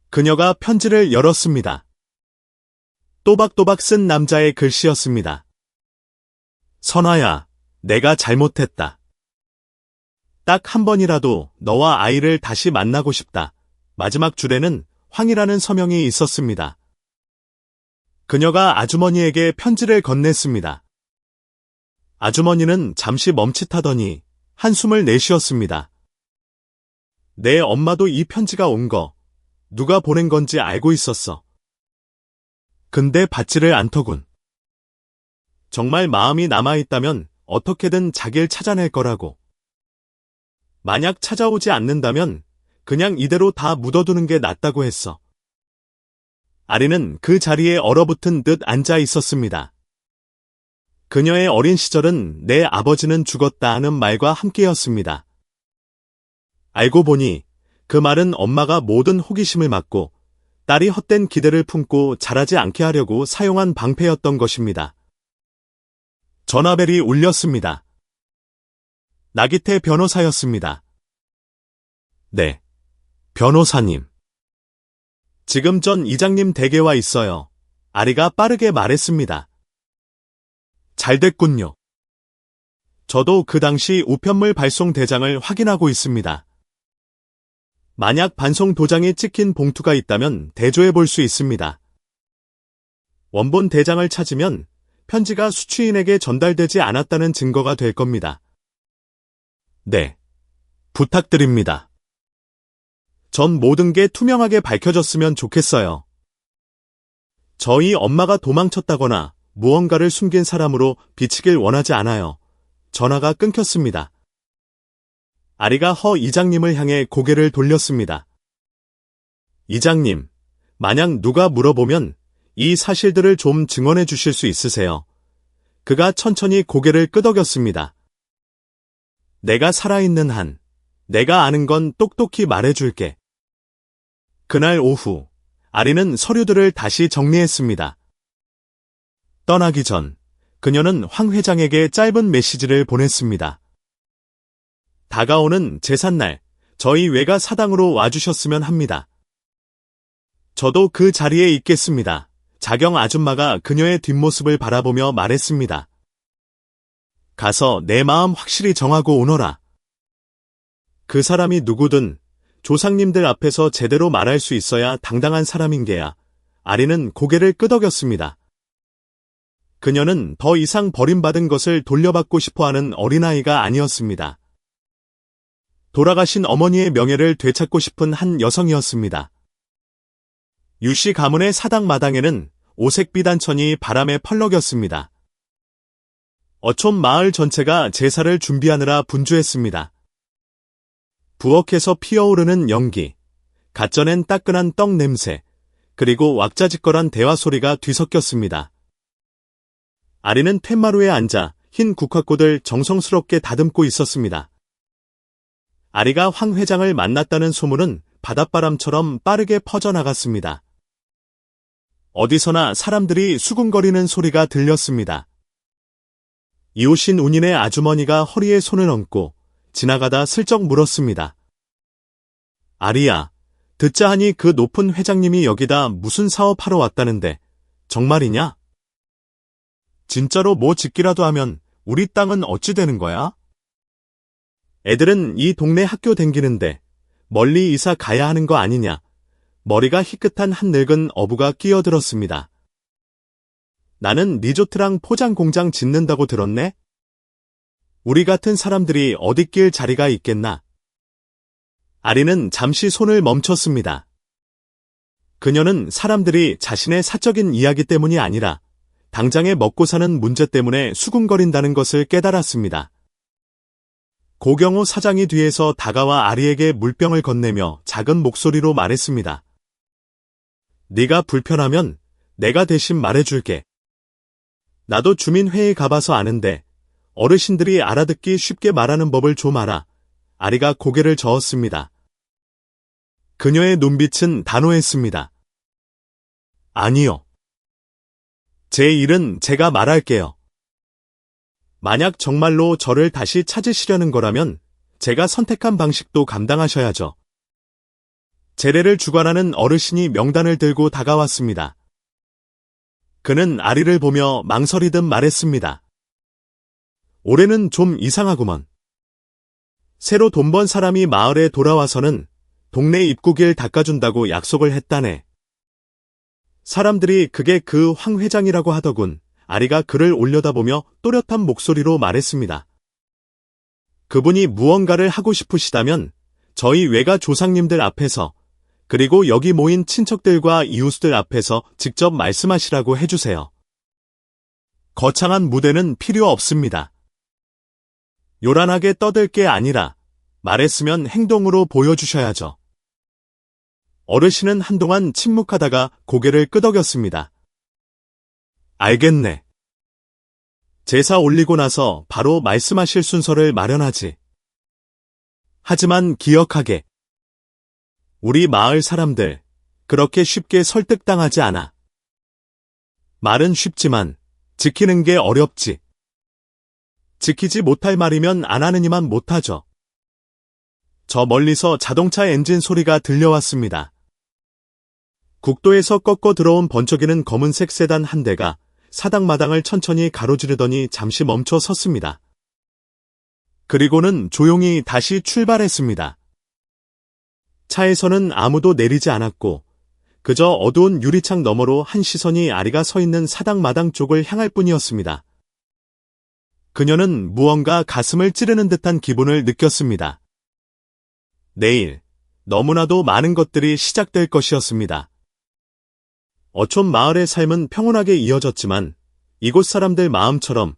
그녀가 편지를 열었습니다. 또박또박 쓴 남자의 글씨였습니다. 선아야, 내가 잘못했다. 딱 한 번이라도 너와 아이를 다시 만나고 싶다. 마지막 줄에는 황이라는 서명이 있었습니다. 그녀가 아주머니에게 편지를 건넸습니다. 아주머니는 잠시 멈칫하더니 한숨을 내쉬었습니다. 내 엄마도 이 편지가 온 거 누가 보낸 건지 알고 있었어. 근데 받지를 않더군. 정말 마음이 남아있다면 어떻게든 자기를 찾아낼 거라고. 만약 찾아오지 않는다면 그냥 이대로 다 묻어두는 게 낫다고 했어. 아리는 그 자리에 얼어붙은 듯 앉아 있었습니다. 그녀의 어린 시절은 내 아버지는 죽었다 하는 말과 함께였습니다. 알고 보니 그 말은 엄마가 모든 호기심을 막고 딸이 헛된 기대를 품고 자라지 않게 하려고 사용한 방패였던 것입니다. 전화벨이 울렸습니다. 나기태 변호사였습니다. 네, 변호사님. 지금 전 이장님 댁에 와 있어요. 아리가 빠르게 말했습니다. 잘 됐군요. 저도 그 당시 우편물 발송 대장을 확인하고 있습니다. 만약 반송 도장이 찍힌 봉투가 있다면 대조해 볼 수 있습니다. 원본 대장을 찾으면 편지가 수취인에게 전달되지 않았다는 증거가 될 겁니다. 네, 부탁드립니다. 전 모든 게 투명하게 밝혀졌으면 좋겠어요. 저희 엄마가 도망쳤다거나 무언가를 숨긴 사람으로 비치길 원하지 않아요. 전화가 끊겼습니다. 아리가 허 이장님을 향해 고개를 돌렸습니다. 이장님, 만약 누가 물어보면 이 사실들을 좀 증언해 주실 수 있으세요? 그가 천천히 고개를 끄덕였습니다. 내가 살아있는 한, 내가 아는 건 똑똑히 말해줄게. 그날 오후, 아리는 서류들을 다시 정리했습니다. 떠나기 전, 그녀는 황 회장에게 짧은 메시지를 보냈습니다. 다가오는 제삿날, 저희 외가 사당으로 와주셨으면 합니다. 저도 그 자리에 있겠습니다. 자경 아줌마가 그녀의 뒷모습을 바라보며 말했습니다. 가서 내 마음 확실히 정하고 오너라. 그 사람이 누구든 조상님들 앞에서 제대로 말할 수 있어야 당당한 사람인 게야. 아리는 고개를 끄덕였습니다. 그녀는 더 이상 버림받은 것을 돌려받고 싶어하는 어린아이가 아니었습니다. 돌아가신 어머니의 명예를 되찾고 싶은 한 여성이었습니다. 유씨 가문의 사당 마당에는 오색 비단천이 바람에 펄럭였습니다. 어촌 마을 전체가 제사를 준비하느라 분주했습니다. 부엌에서 피어오르는 연기, 갓 쪄낸 따끈한 떡 냄새, 그리고 왁자지껄한 대화 소리가 뒤섞였습니다. 아리는 툇마루에 앉아 흰 국화꽃을 정성스럽게 다듬고 있었습니다. 아리가 황 회장을 만났다는 소문은 바닷바람처럼 빠르게 퍼져나갔습니다. 어디서나 사람들이 수군거리는 소리가 들렸습니다. 이웃인 운인의 아주머니가 허리에 손을 얹고 지나가다 슬쩍 물었습니다. 아리야, 듣자 하니 그 높은 회장님이 여기다 무슨 사업하러 왔다는데 정말이냐? 진짜로 뭐 짓기라도 하면 우리 땅은 어찌 되는 거야? 애들은 이 동네 학교 댕기는데 멀리 이사 가야 하는 거 아니냐? 머리가 희끗한 한 늙은 어부가 끼어들었습니다. 나는 리조트랑 포장 공장 짓는다고 들었네? 우리 같은 사람들이 어디 낄 자리가 있겠나? 아리는 잠시 손을 멈췄습니다. 그녀는 사람들이 자신의 사적인 이야기 때문이 아니라 당장에 먹고 사는 문제 때문에 수군거린다는 것을 깨달았습니다. 고경호 사장이 뒤에서 다가와 아리에게 물병을 건네며 작은 목소리로 말했습니다. 네가 불편하면 내가 대신 말해줄게. 나도 주민회의 가봐서 아는데 어르신들이 알아듣기 쉽게 말하는 법을 좀 알아. 아리가 고개를 저었습니다. 그녀의 눈빛은 단호했습니다. 아니요. 제 일은 제가 말할게요. 만약 정말로 저를 다시 찾으시려는 거라면 제가 선택한 방식도 감당하셔야죠. 제례를 주관하는 어르신이 명단을 들고 다가왔습니다. 그는 아리를 보며 망설이듯 말했습니다. 올해는 좀 이상하구먼. 새로 돈 번 사람이 마을에 돌아와서는 동네 입구길 닦아준다고 약속을 했다네. 사람들이 그게 그 황 회장이라고 하더군. 아리가 그를 올려다보며 또렷한 목소리로 말했습니다. 그분이 무언가를 하고 싶으시다면 저희 외가 조상님들 앞에서 그리고 여기 모인 친척들과 이웃들 앞에서 직접 말씀하시라고 해주세요. 거창한 무대는 필요 없습니다. 요란하게 떠들 게 아니라 말했으면 행동으로 보여주셔야죠. 어르신은 한동안 침묵하다가 고개를 끄덕였습니다. 알겠네. 제사 올리고 나서 바로 말씀하실 순서를 마련하지. 하지만 기억하게. 우리 마을 사람들 그렇게 쉽게 설득당하지 않아. 말은 쉽지만 지키는 게 어렵지. 지키지 못할 말이면 안 하느니만 못하죠. 저 멀리서 자동차 엔진 소리가 들려왔습니다. 국도에서 꺾어 들어온 번쩍이는 검은색 세단 한 대가 사당마당을 천천히 가로지르더니 잠시 멈춰 섰습니다. 그리고는 조용히 다시 출발했습니다. 차에서는 아무도 내리지 않았고 그저 어두운 유리창 너머로 한 시선이 아리가 서 있는 사당마당 쪽을 향할 뿐이었습니다. 그녀는 무언가 가슴을 찌르는 듯한 기분을 느꼈습니다. 내일 너무나도 많은 것들이 시작될 것이었습니다. 어촌 마을의 삶은 평온하게 이어졌지만 이곳 사람들 마음처럼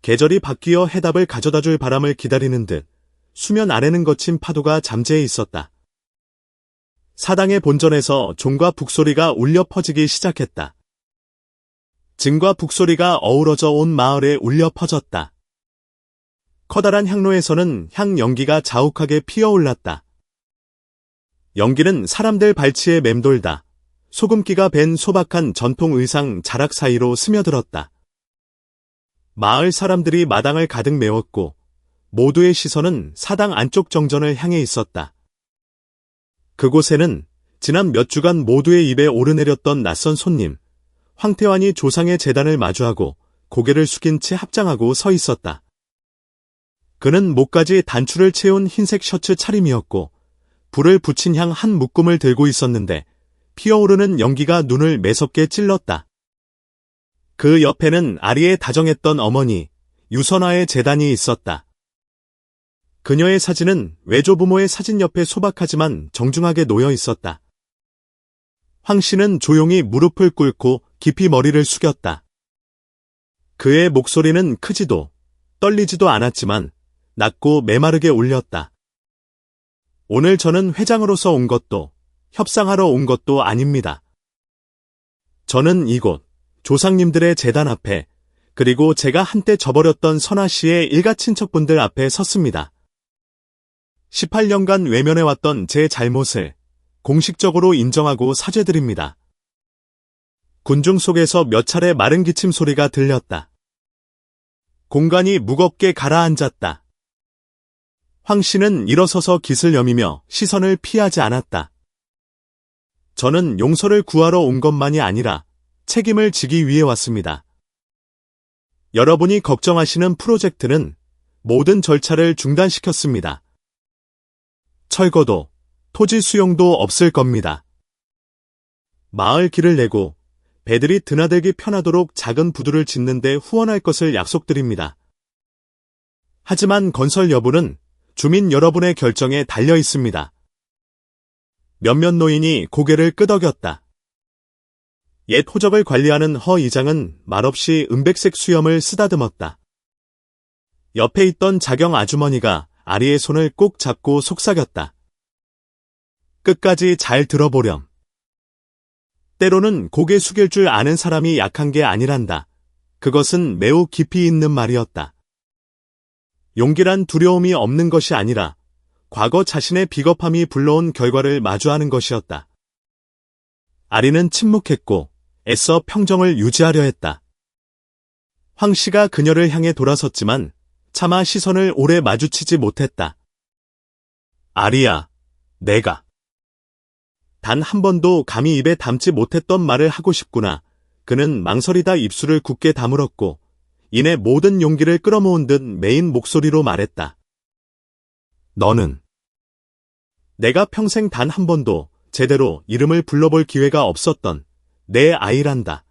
계절이 바뀌어 해답을 가져다줄 바람을 기다리는 듯 수면 아래는 거친 파도가 잠재해 있었다. 사당의 본전에서 종과 북소리가 울려 퍼지기 시작했다. 증과 북소리가 어우러져 온 마을에 울려 퍼졌다. 커다란 향로에서는 향 연기가 자욱하게 피어올랐다. 연기는 사람들 발치에 맴돌다 소금기가 밴 소박한 전통 의상 자락 사이로 스며들었다. 마을 사람들이 마당을 가득 메웠고 모두의 시선은 사당 안쪽 정전을 향해 있었다. 그곳에는 지난 몇 주간 모두의 입에 오르내렸던 낯선 손님, 황태환이 조상의 제단을 마주하고 고개를 숙인 채 합장하고 서 있었다. 그는 목까지 단추를 채운 흰색 셔츠 차림이었고 불을 붙인 향 한 묶음을 들고 있었는데 피어오르는 연기가 눈을 매섭게 찔렀다. 그 옆에는 아리의 다정했던 어머니, 유선화의 재단이 있었다. 그녀의 사진은 외조부모의 사진 옆에 소박하지만 정중하게 놓여 있었다. 황 씨는 조용히 무릎을 꿇고 깊이 머리를 숙였다. 그의 목소리는 크지도 떨리지도 않았지만 낮고 메마르게 울렸다. 오늘 저는 회장으로서 온 것도 협상하러 온 것도 아닙니다. 저는 이곳 조상님들의 재단 앞에 그리고 제가 한때 저버렸던 선아 씨의 일가 친척분들 앞에 섰습니다. 18년간 외면해왔던 제 잘못을 공식적으로 인정하고 사죄드립니다. 군중 속에서 몇 차례 마른 기침 소리가 들렸다. 공간이 무겁게 가라앉았다. 황 씨는 일어서서 깃을 여미며 시선을 피하지 않았다. 저는 용서를 구하러 온 것만이 아니라 책임을 지기 위해 왔습니다. 여러분이 걱정하시는 프로젝트는 모든 절차를 중단시켰습니다. 철거도, 토지 수용도 없을 겁니다. 마을 길을 내고 배들이 드나들기 편하도록 작은 부두를 짓는데 후원할 것을 약속드립니다. 하지만 건설 여부는 주민 여러분의 결정에 달려 있습니다. 몇몇 노인이 고개를 끄덕였다. 옛 호적을 관리하는 허 이장은 말없이 은백색 수염을 쓰다듬었다. 옆에 있던 자경 아주머니가 아리의 손을 꼭 잡고 속삭였다. 끝까지 잘 들어보렴. 때로는 고개 숙일 줄 아는 사람이 약한 게 아니란다. 그것은 매우 깊이 있는 말이었다. 용기란 두려움이 없는 것이 아니라 과거 자신의 비겁함이 불러온 결과를 마주하는 것이었다. 아리는 침묵했고 애써 평정을 유지하려 했다. 황 씨가 그녀를 향해 돌아섰지만 차마 시선을 오래 마주치지 못했다. 아리야, 내가. 단 한 번도 감히 입에 담지 못했던 말을 하고 싶구나. 그는 망설이다 입술을 굳게 다물었고 이내 모든 용기를 끌어모은 듯 메인 목소리로 말했다. 너는 내가 평생 단 한 번도 제대로 이름을 불러볼 기회가 없었던 내 아이란다.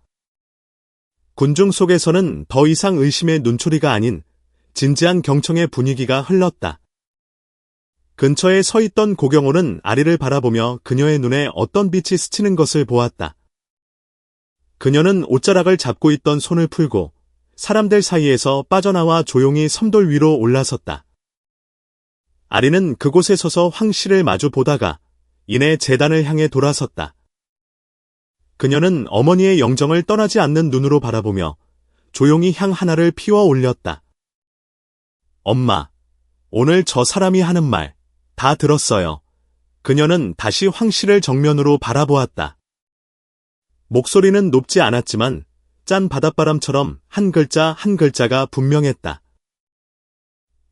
군중 속에서는 더 이상 의심의 눈초리가 아닌 진지한 경청의 분위기가 흘렀다. 근처에 서 있던 고경호는 아리를 바라보며 그녀의 눈에 어떤 빛이 스치는 것을 보았다. 그녀는 옷자락을 잡고 있던 손을 풀고 사람들 사이에서 빠져나와 조용히 섬돌 위로 올라섰다. 아리는 그곳에 서서 황 씨를 마주 보다가 이내 재단을 향해 돌아섰다. 그녀는 어머니의 영정을 떠나지 않는 눈으로 바라보며 조용히 향 하나를 피워 올렸다. 엄마, 오늘 저 사람이 하는 말 다 들었어요. 그녀는 다시 황 씨를 정면으로 바라보았다. 목소리는 높지 않았지만 짠 바닷바람처럼 한 글자 한 글자가 분명했다.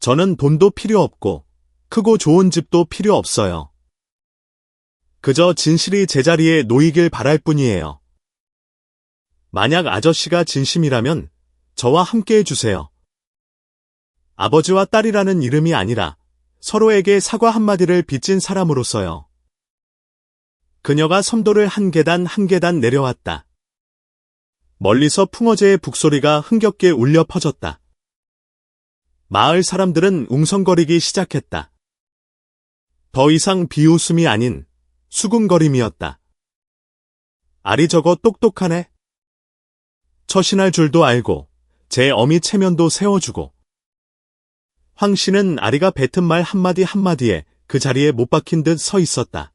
저는 돈도 필요 없고 크고 좋은 집도 필요 없어요. 그저 진실이 제자리에 놓이길 바랄 뿐이에요. 만약 아저씨가 진심이라면 저와 함께 해주세요. 아버지와 딸이라는 이름이 아니라 서로에게 사과 한마디를 빚진 사람으로서요. 그녀가 섬도를 한 계단 한 계단 내려왔다. 멀리서 풍어제의 북소리가 흥겹게 울려 퍼졌다. 마을 사람들은 웅성거리기 시작했다. 더 이상 비웃음이 아닌 수군거림이었다. 아리 저거 똑똑하네. 처신할 줄도 알고 제 어미 체면도 세워주고. 황 씨는 아리가 뱉은 말 한마디 한마디에 그 자리에 못 박힌 듯 서 있었다.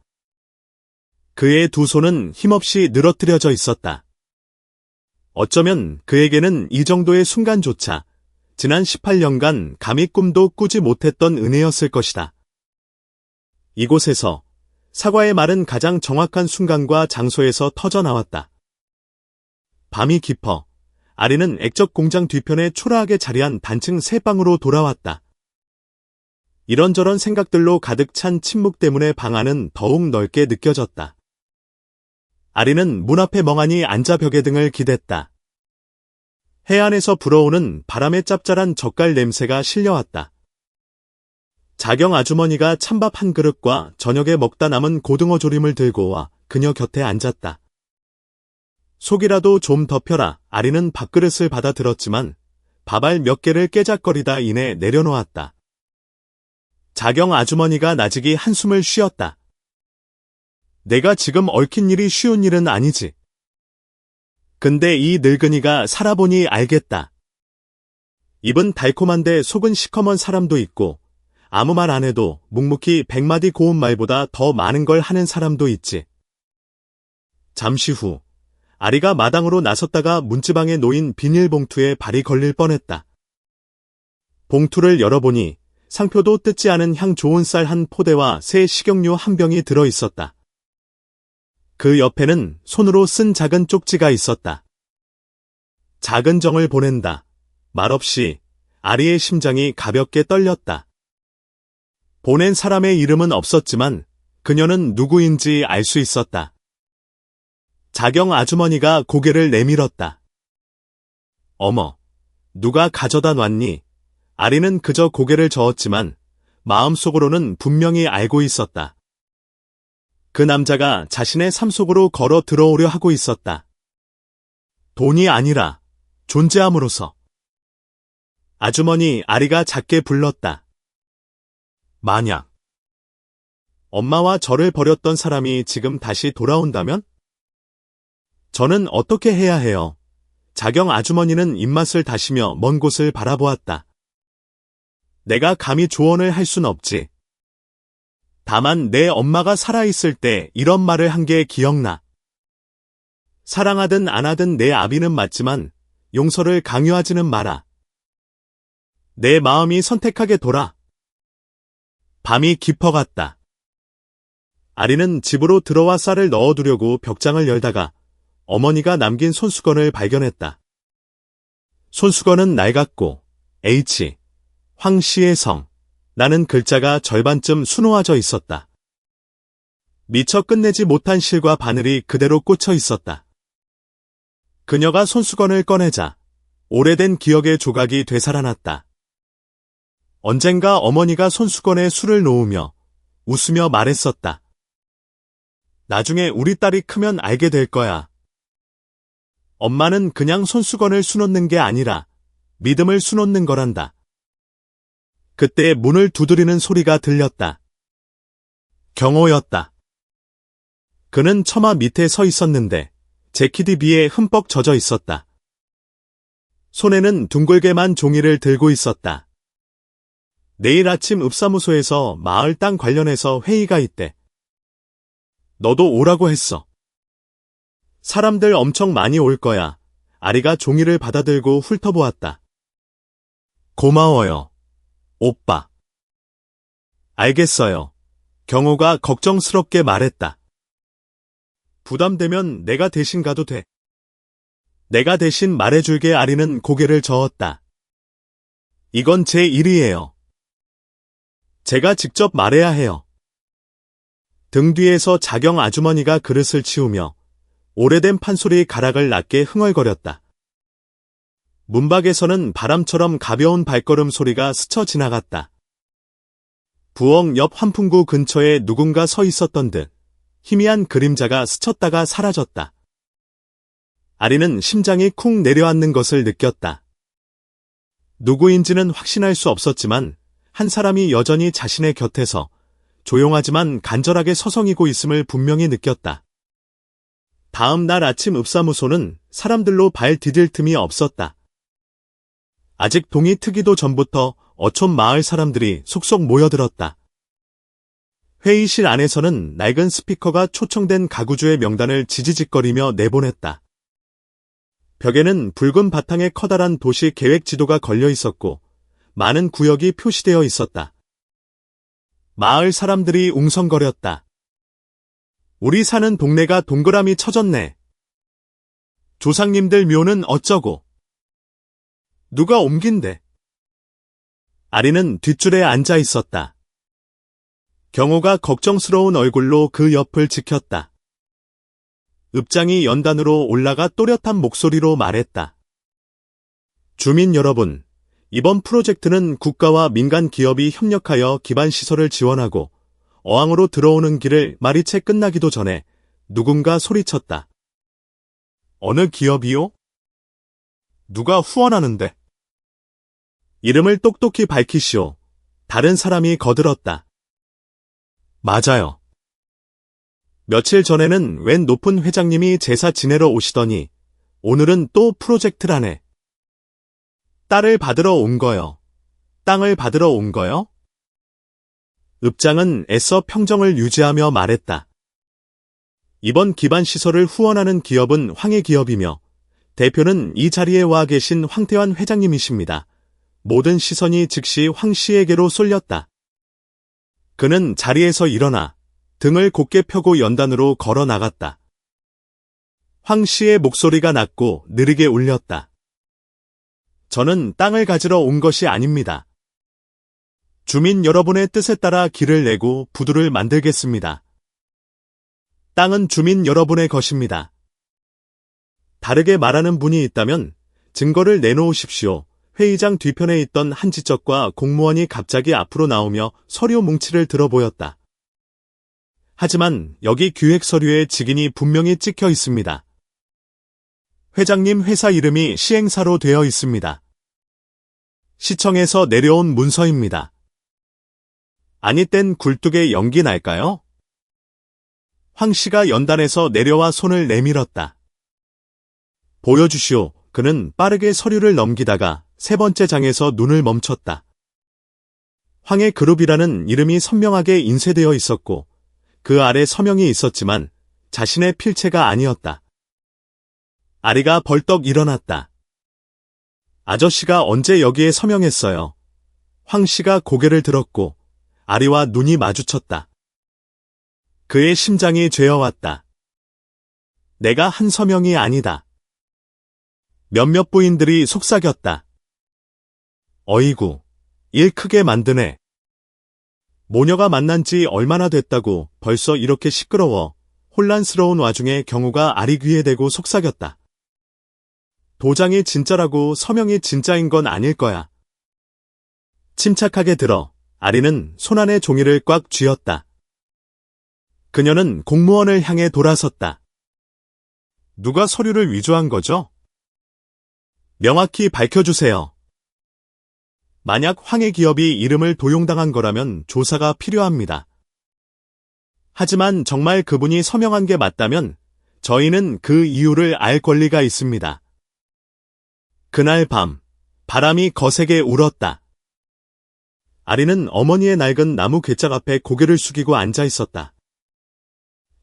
그의 두 손은 힘없이 늘어뜨려져 있었다. 어쩌면 그에게는 이 정도의 순간조차 지난 18년간 감히 꿈도 꾸지 못했던 은혜였을 것이다. 이곳에서 사과의 말은 가장 정확한 순간과 장소에서 터져나왔다. 밤이 깊어 아리는 액적 공장 뒤편에 초라하게 자리한 단층 새 방으로 돌아왔다. 이런저런 생각들로 가득 찬 침묵 때문에 방 안은 더욱 넓게 느껴졌다. 아리는 문 앞에 멍하니 앉아 벽에 등을 기댔다. 해안에서 불어오는 바람의 짭짤한 젓갈 냄새가 실려왔다. 자경 아주머니가 찬밥 한 그릇과 저녁에 먹다 남은 고등어 조림을 들고 와 그녀 곁에 앉았다. 속이라도 좀 덮여라. 아리는 밥그릇을 받아 들었지만 밥알 몇 개를 깨작거리다 이내 내려놓았다. 자경 아주머니가 나직이 한숨을 쉬었다. 내가 지금 얽힌 일이 쉬운 일은 아니지. 근데 이 늙은이가 살아보니 알겠다. 입은 달콤한데 속은 시커먼 사람도 있고 아무 말 안 해도 묵묵히 100마디 고운 말보다 더 많은 걸 하는 사람도 있지. 잠시 후 아리가 마당으로 나섰다가 문지방에 놓인 비닐봉투에 발이 걸릴 뻔했다. 봉투를 열어보니 상표도 뜯지 않은 향 좋은 쌀 한 포대와 새 식용유 한 병이 들어 있었다. 그 옆에는 손으로 쓴 작은 쪽지가 있었다. 작은 정을 보낸다. 말없이 아리의 심장이 가볍게 떨렸다. 보낸 사람의 이름은 없었지만 그녀는 누구인지 알 수 있었다. 자경 아주머니가 고개를 내밀었다. 어머, 누가 가져다 놨니? 아리는 그저 고개를 저었지만 마음속으로는 분명히 알고 있었다. 그 남자가 자신의 삶 속으로 걸어 들어오려 하고 있었다. 돈이 아니라 존재함으로써. 아주머니, 아리가 작게 불렀다. 만약 엄마와 저를 버렸던 사람이 지금 다시 돌아온다면? 저는 어떻게 해야 해요? 자경 아주머니는 입맛을 다시며 먼 곳을 바라보았다. 내가 감히 조언을 할 순 없지. 다만 내 엄마가 살아있을 때 이런 말을 한 게 기억나. 사랑하든 안 하든 내 아비는 맞지만 용서를 강요하지는 마라. 내 마음이 선택하게 돌아. 밤이 깊어갔다. 아리는 집으로 들어와 쌀을 넣어두려고 벽장을 열다가 어머니가 남긴 손수건을 발견했다. 손수건은 낡았고 H, 황 씨의 성, 라는 글자가 절반쯤 수놓아져 있었다. 미처 끝내지 못한 실과 바늘이 그대로 꽂혀 있었다. 그녀가 손수건을 꺼내자 오래된 기억의 조각이 되살아났다. 언젠가 어머니가 손수건에 술을 놓으며 웃으며 말했었다. 나중에 우리 딸이 크면 알게 될 거야. 엄마는 그냥 손수건을 수놓는 게 아니라 믿음을 수놓는 거란다. 그때 문을 두드리는 소리가 들렸다. 경호였다. 그는 처마 밑에 서 있었는데 재킷이 비에 흠뻑 젖어 있었다. 손에는 둥글게만 종이를 들고 있었다. 내일 아침 읍사무소에서 마을 땅 관련해서 회의가 있대. 너도 오라고 했어. 사람들 엄청 많이 올 거야. 아리가 종이를 받아들고 훑어보았다. 고마워요. 오빠. 알겠어요. 경호가 걱정스럽게 말했다. 부담되면 내가 대신 가도 돼. 내가 대신 말해줄게. 아리는 고개를 저었다. 이건 제 일이에요. 제가 직접 말해야 해요. 등 뒤에서 자경 아주머니가 그릇을 치우며 오래된 판소리 가락을 낮게 흥얼거렸다. 문밖에서는 바람처럼 가벼운 발걸음 소리가 스쳐 지나갔다. 부엌 옆 환풍구 근처에 누군가 서 있었던 듯 희미한 그림자가 스쳤다가 사라졌다. 아리는 심장이 쿵 내려앉는 것을 느꼈다. 누구인지는 확신할 수 없었지만 한 사람이 여전히 자신의 곁에서 조용하지만 간절하게 서성이고 있음을 분명히 느꼈다. 다음 날 아침 읍사무소는 사람들로 발 디딜 틈이 없었다. 아직 동이 트기도 전부터 어촌 마을 사람들이 속속 모여들었다. 회의실 안에서는 낡은 스피커가 초청된 가구주의 명단을 지지직거리며 내보냈다. 벽에는 붉은 바탕에 커다란 도시 계획 지도가 걸려 있었고 많은 구역이 표시되어 있었다. 마을 사람들이 웅성거렸다. 우리 사는 동네가 동그라미 쳐졌네. 조상님들 묘는 어쩌고. 누가 옮긴대. 아리는 뒷줄에 앉아 있었다. 경호가 걱정스러운 얼굴로 그 옆을 지켰다. 읍장이 연단으로 올라가 또렷한 목소리로 말했다. 주민 여러분, 이번 프로젝트는 국가와 민간 기업이 협력하여 기반 시설을 지원하고 어항으로 들어오는 길을 말이 채 끝나기도 전에 누군가 소리쳤다. 어느 기업이요? 누가 후원하는데? 이름을 똑똑히 밝히시오. 다른 사람이 거들었다. 맞아요. 며칠 전에는 웬 높은 회장님이 제사 지내러 오시더니 오늘은 또 프로젝트라네. 딸을 받으러 온 거요. 땅을 받으러 온 거요? 읍장은 애써 평정을 유지하며 말했다. 이번 기반시설을 후원하는 기업은 황해기업이며 대표는 이 자리에 와 계신 황태환 회장님이십니다. 모든 시선이 즉시 황 씨에게로 쏠렸다. 그는 자리에서 일어나 등을 곧게 펴고 연단으로 걸어 나갔다. 황 씨의 목소리가 낮고 느리게 울렸다. 저는 땅을 가지러 온 것이 아닙니다. 주민 여러분의 뜻에 따라 길을 내고 부두를 만들겠습니다. 땅은 주민 여러분의 것입니다. 다르게 말하는 분이 있다면 증거를 내놓으십시오. 회의장 뒤편에 있던 한 지적과 공무원이 갑자기 앞으로 나오며 서류 뭉치를 들어 보였다. 하지만 여기 기획 서류에 직인이 분명히 찍혀 있습니다. 회장님 회사 이름이 시행사로 되어 있습니다. 시청에서 내려온 문서입니다. 아니 땐 굴뚝에 연기 날까요? 황 씨가 연단에서 내려와 손을 내밀었다. 보여주시오. 그는 빠르게 서류를 넘기다가 세 번째 장에서 눈을 멈췄다. 황해 그룹이라는 이름이 선명하게 인쇄되어 있었고 그 아래 서명이 있었지만 자신의 필체가 아니었다. 아리가 벌떡 일어났다. 아저씨가 언제 여기에 서명했어요? 황 씨가 고개를 들었고 아리와 눈이 마주쳤다. 그의 심장이 죄어왔다. 내가 한 서명이 아니다. 몇몇 부인들이 속삭였다. 어이구, 일 크게 만드네. 모녀가 만난 지 얼마나 됐다고 벌써 이렇게 시끄러워. 혼란스러운 와중에 경우가 아리 귀에 대고 속삭였다. 도장이 진짜라고 서명이 진짜인 건 아닐 거야. 침착하게 들어 아리는 손안의 종이를 꽉 쥐었다. 그녀는 공무원을 향해 돌아섰다. 누가 서류를 위조한 거죠? 명확히 밝혀주세요. 만약 황해기업이 이름을 도용당한 거라면 조사가 필요합니다. 하지만 정말 그분이 서명한 게 맞다면 저희는 그 이유를 알 권리가 있습니다. 그날 밤 바람이 거세게 울었다. 아리는 어머니의 낡은 나무 괴짝 앞에 고개를 숙이고 앉아 있었다.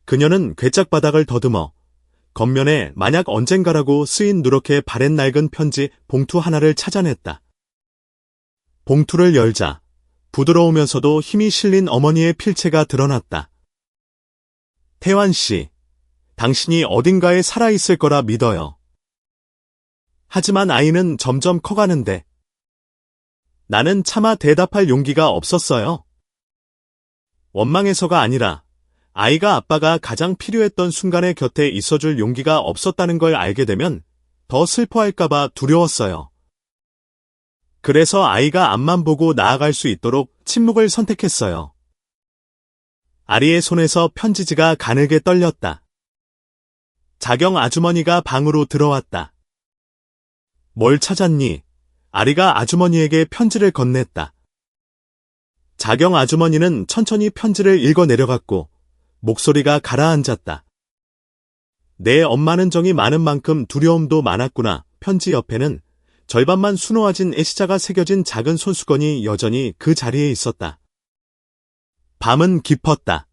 그녀는 괴짝 바닥을 더듬어 겉면에 만약 언젠가라고 쓰인 누렇게 바랜 낡은 편지 봉투 하나를 찾아냈다. 봉투를 열자 부드러우면서도 힘이 실린 어머니의 필체가 드러났다. 태환 씨, 당신이 어딘가에 살아있을 거라 믿어요. 하지만 아이는 점점 커가는데 나는 차마 대답할 용기가 없었어요. 원망해서가 아니라 아이가 아빠가 가장 필요했던 순간에 곁에 있어줄 용기가 없었다는 걸 알게 되면 더 슬퍼할까봐 두려웠어요. 그래서 아이가 앞만 보고 나아갈 수 있도록 침묵을 선택했어요. 아리의 손에서 편지지가 가늘게 떨렸다. 자경 아주머니가 방으로 들어왔다. 뭘 찾았니? 아리가 아주머니에게 편지를 건넸다. 자경 아주머니는 천천히 편지를 읽어 내려갔고 목소리가 가라앉았다. 내 엄마는 정이 많은 만큼 두려움도 많았구나. 편지 옆에는 절반만 수놓아진 애시자가 새겨진 작은 손수건이 여전히 그 자리에 있었다. 밤은 깊었다.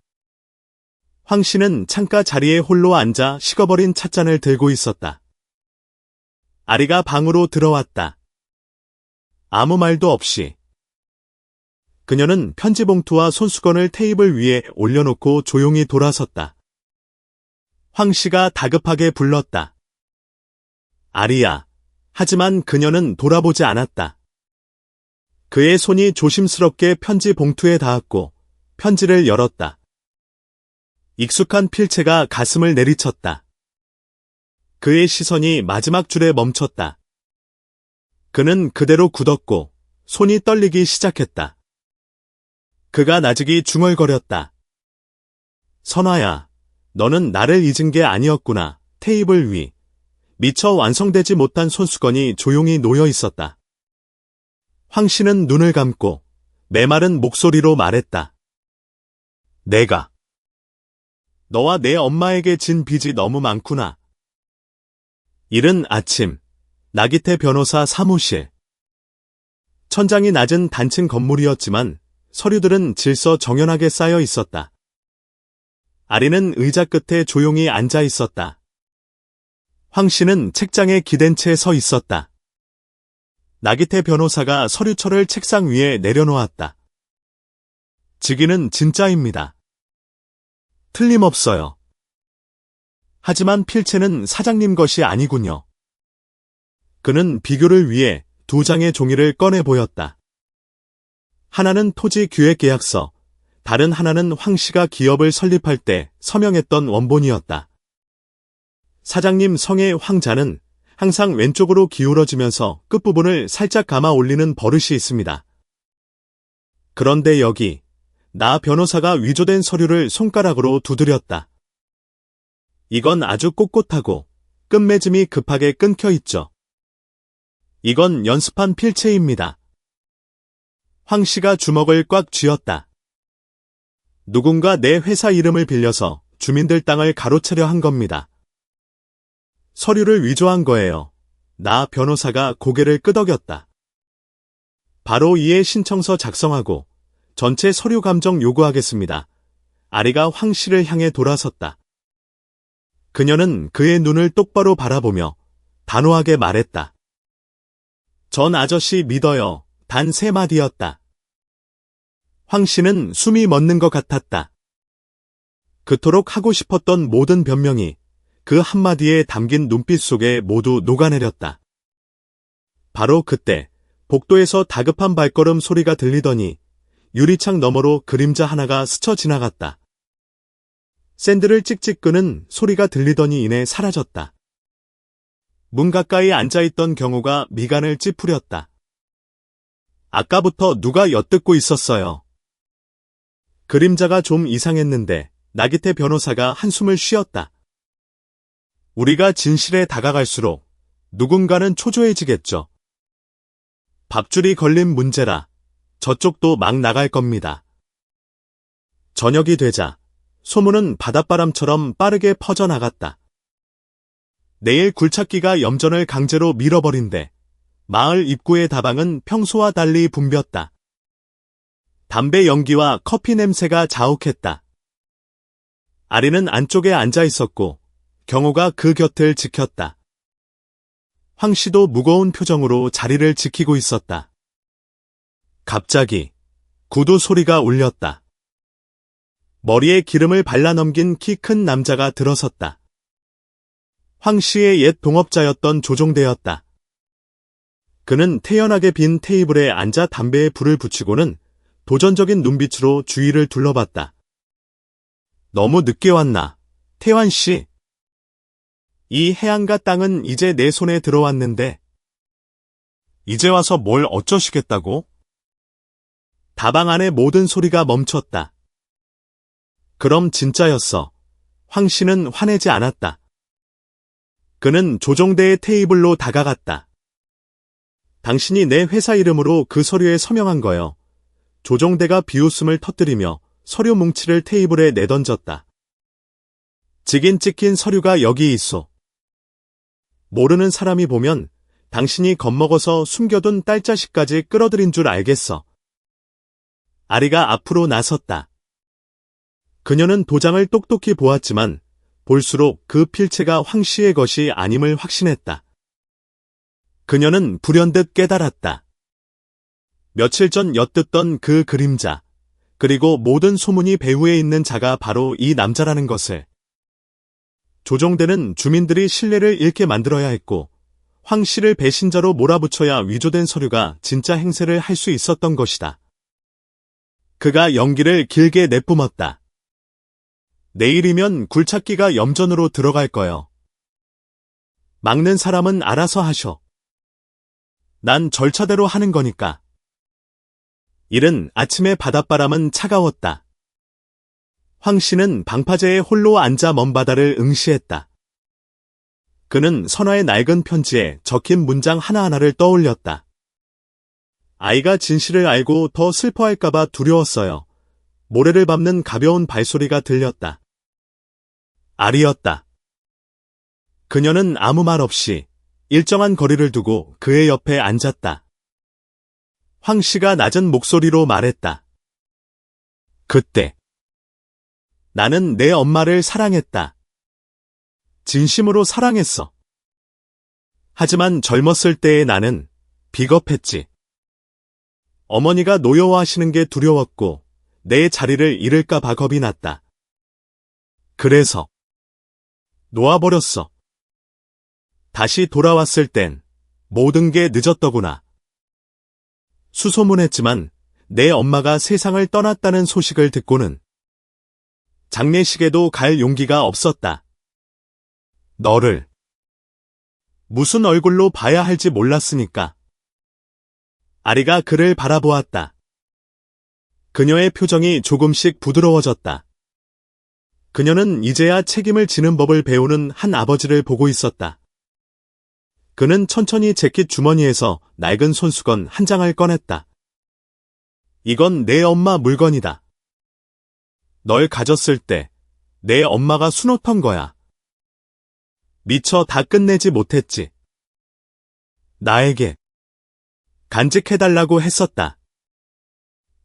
황 씨는 창가 자리에 홀로 앉아 식어버린 찻잔을 들고 있었다. 아리가 방으로 들어왔다. 아무 말도 없이. 그녀는 편지 봉투와 손수건을 테이블 위에 올려놓고 조용히 돌아섰다. 황 씨가 다급하게 불렀다. 아리야. 하지만 그녀는 돌아보지 않았다. 그의 손이 조심스럽게 편지 봉투에 닿았고 편지를 열었다. 익숙한 필체가 가슴을 내리쳤다. 그의 시선이 마지막 줄에 멈췄다. 그는 그대로 굳었고 손이 떨리기 시작했다. 그가 나직이 중얼거렸다. 선아야, 너는 나를 잊은 게 아니었구나. 테이블 위. 미처 완성되지 못한 손수건이 조용히 놓여 있었다. 황 씨는 눈을 감고 메마른 목소리로 말했다. 내가 너와 내 엄마에게 진 빚이 너무 많구나. 이른 아침, 나기태 변호사 사무실. 천장이 낮은 단층 건물이었지만 서류들은 질서정연하게 쌓여 있었다. 아리는 의자 끝에 조용히 앉아 있었다. 황 씨는 책장에 기댄 채 서 있었다. 나기태 변호사가 서류철을 책상 위에 내려놓았다. 직위는 진짜입니다. 틀림없어요. 하지만 필체는 사장님 것이 아니군요. 그는 비교를 위해 2장의 종이를 꺼내 보였다. 하나는 토지 기획 계약서, 다른 하나는 황 씨가 기업을 설립할 때 서명했던 원본이었다. 사장님 성의 황자는 항상 왼쪽으로 기울어지면서 끝부분을 살짝 감아 올리는 버릇이 있습니다. 그런데 여기 나 변호사가 위조된 서류를 손가락으로 두드렸다. 이건 아주 꼿꼿하고 끝맺음이 급하게 끊겨 있죠. 이건 연습한 필체입니다. 황 씨가 주먹을 꽉 쥐었다. 누군가 내 회사 이름을 빌려서 주민들 땅을 가로채려 한 겁니다. 서류를 위조한 거예요. 나 변호사가 고개를 끄덕였다. 바로 이에 신청서 작성하고 전체 서류 감정 요구하겠습니다. 아리가 황 씨를 향해 돌아섰다. 그녀는 그의 눈을 똑바로 바라보며 단호하게 말했다. 전 아저씨 믿어요. 단 3마디였다. 황 씨는 숨이 멎는 것 같았다. 그토록 하고 싶었던 모든 변명이 그 한마디에 담긴 눈빛 속에 모두 녹아내렸다. 바로 그때 복도에서 다급한 발걸음 소리가 들리더니 유리창 너머로 그림자 하나가 스쳐 지나갔다. 샌들을 찍찍 끄는 소리가 들리더니 이내 사라졌다. 문 가까이 앉아있던 경호가 미간을 찌푸렸다. 아까부터 누가 엿듣고 있었어요. 그림자가 좀 이상했는데 나기태 변호사가 한숨을 쉬었다. 우리가 진실에 다가갈수록 누군가는 초조해지겠죠. 밥줄이 걸린 문제라 저쪽도 막 나갈 겁니다. 저녁이 되자 소문은 바닷바람처럼 빠르게 퍼져나갔다. 내일 굴착기가 염전을 강제로 밀어버린대. 마을 입구의 다방은 평소와 달리 붐볐다. 담배 연기와 커피 냄새가 자욱했다. 아리는 안쪽에 앉아 있었고 경호가 그 곁을 지켰다. 황 씨도 무거운 표정으로 자리를 지키고 있었다. 갑자기 구두 소리가 울렸다. 머리에 기름을 발라 넘긴 키 큰 남자가 들어섰다. 황 씨의 옛 동업자였던 조종대였다. 그는 태연하게 빈 테이블에 앉아 담배에 불을 붙이고는 도전적인 눈빛으로 주위를 둘러봤다. 너무 늦게 왔나, 태환 씨? 이 해안가 땅은 이제 내 손에 들어왔는데. 이제 와서 뭘 어쩌시겠다고? 다방 안의 모든 소리가 멈췄다. 그럼 진짜였어. 황 씨는 화내지 않았다. 그는 조종대의 테이블로 다가갔다. 당신이 내 회사 이름으로 그 서류에 서명한 거요. 조종대가 비웃음을 터뜨리며 서류 뭉치를 테이블에 내던졌다. 직인 찍힌 서류가 여기 있소. 모르는 사람이 보면 당신이 겁먹어서 숨겨둔 딸자식까지 끌어들인 줄 알겠어. 아리가 앞으로 나섰다. 그녀는 도장을 똑똑히 보았지만 볼수록 그 필체가 황 씨의 것이 아님을 확신했다. 그녀는 불현듯 깨달았다. 며칠 전 엿듣던 그 그림자, 그리고 모든 소문이 배후에 있는 자가 바로 이 남자라는 것을. 조종대는 주민들이 신뢰를 잃게 만들어야 했고 황 씨를 배신자로 몰아붙여야 위조된 서류가 진짜 행세를 할 수 있었던 것이다. 그가 연기를 길게 내뿜었다. 내일이면 굴착기가 염전으로 들어갈 거요. 막는 사람은 알아서 하셔. 난 절차대로 하는 거니까. 이른 아침의 바닷바람은 차가웠다. 황 씨는 방파제에 홀로 앉아 먼 바다를 응시했다. 그는 선화의 낡은 편지에 적힌 문장 하나하나를 떠올렸다. 아이가 진실을 알고 더 슬퍼할까봐 두려웠어요. 모래를 밟는 가벼운 발소리가 들렸다. 아리였다. 그녀는 아무 말 없이 일정한 거리를 두고 그의 옆에 앉았다. 황 씨가 낮은 목소리로 말했다. 그때 나는 내 엄마를 사랑했다. 진심으로 사랑했어. 하지만 젊었을 때의 나는 비겁했지. 어머니가 노여워하시는 게 두려웠고 내 자리를 잃을까 봐 겁이 났다. 그래서 놓아버렸어. 다시 돌아왔을 땐 모든 게 늦었더구나. 수소문했지만 내 엄마가 세상을 떠났다는 소식을 듣고는 장례식에도 갈 용기가 없었다. 너를 무슨 얼굴로 봐야 할지 몰랐으니까. 아리가 그를 바라보았다. 그녀의 표정이 조금씩 부드러워졌다. 그녀는 이제야 책임을 지는 법을 배우는 한 아버지를 보고 있었다. 그는 천천히 재킷 주머니에서 낡은 손수건 한 장을 꺼냈다. 이건 내 엄마 물건이다. 널 가졌을 때 내 엄마가 수놓던 거야. 미처 다 끝내지 못했지. 나에게 간직해달라고 했었다.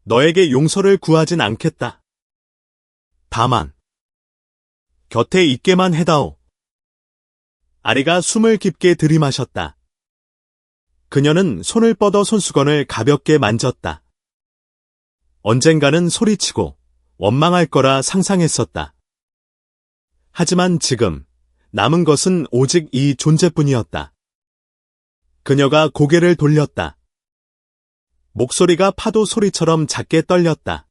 너에게 용서를 구하진 않겠다. 다만 곁에 있게만 해다오. 아리가 숨을 깊게 들이마셨다. 그녀는 손을 뻗어 손수건을 가볍게 만졌다. 언젠가는 소리치고 원망할 거라 상상했었다. 하지만 지금 남은 것은 오직 이 존재뿐이었다. 그녀가 고개를 돌렸다. 목소리가 파도 소리처럼 작게 떨렸다.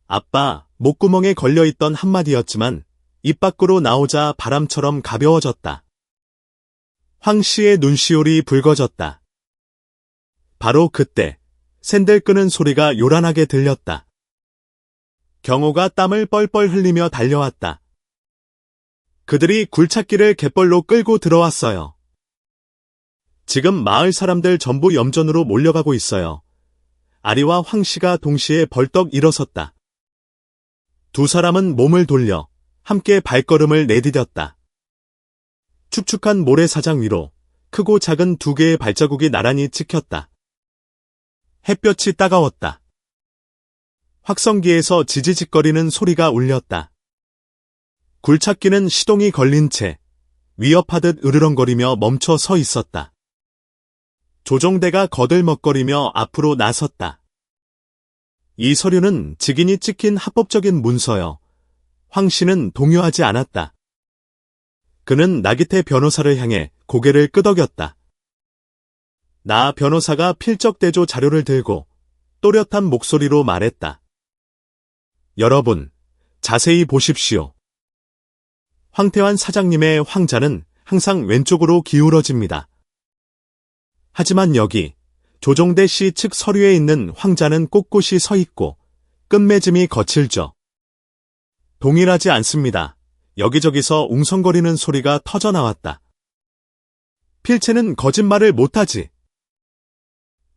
아빠, 목구멍에 걸려있던 한마디였지만 입 밖으로 나오자 바람처럼 가벼워졌다. 황 씨의 눈시울이 붉어졌다. 바로 그때 샌들 끄는 소리가 요란하게 들렸다. 경호가 땀을 뻘뻘 흘리며 달려왔다. 그들이 굴착기를 갯벌로 끌고 들어왔어요. 지금 마을 사람들 전부 염전으로 몰려가고 있어요. 아리와 황 씨가 동시에 벌떡 일어섰다. 두 사람은 몸을 돌려 함께 발걸음을 내디뎠다. 축축한 모래사장 위로 크고 작은 두 개의 발자국이 나란히 찍혔다. 햇볕이 따가웠다. 확성기에서 지지직거리는 소리가 울렸다. 굴착기는 시동이 걸린 채 위협하듯 으르렁거리며 멈춰 서 있었다. 조종대가 거들먹거리며 앞으로 나섰다. 이 서류는 직인이 찍힌 합법적인 문서여. 황 씨는 동요하지 않았다. 그는 나기태 변호사를 향해 고개를 끄덕였다. 나 변호사가 필적대조 자료를 들고 또렷한 목소리로 말했다. 여러분, 자세히 보십시오. 황태환 사장님의 황자는 항상 왼쪽으로 기울어집니다. 하지만 여기 조종대 씨 측 서류에 있는 황자는 꼿꼿이 서 있고 끝맺음이 거칠죠. 동일하지 않습니다. 여기저기서 웅성거리는 소리가 터져나왔다. 필체는 거짓말을 못하지.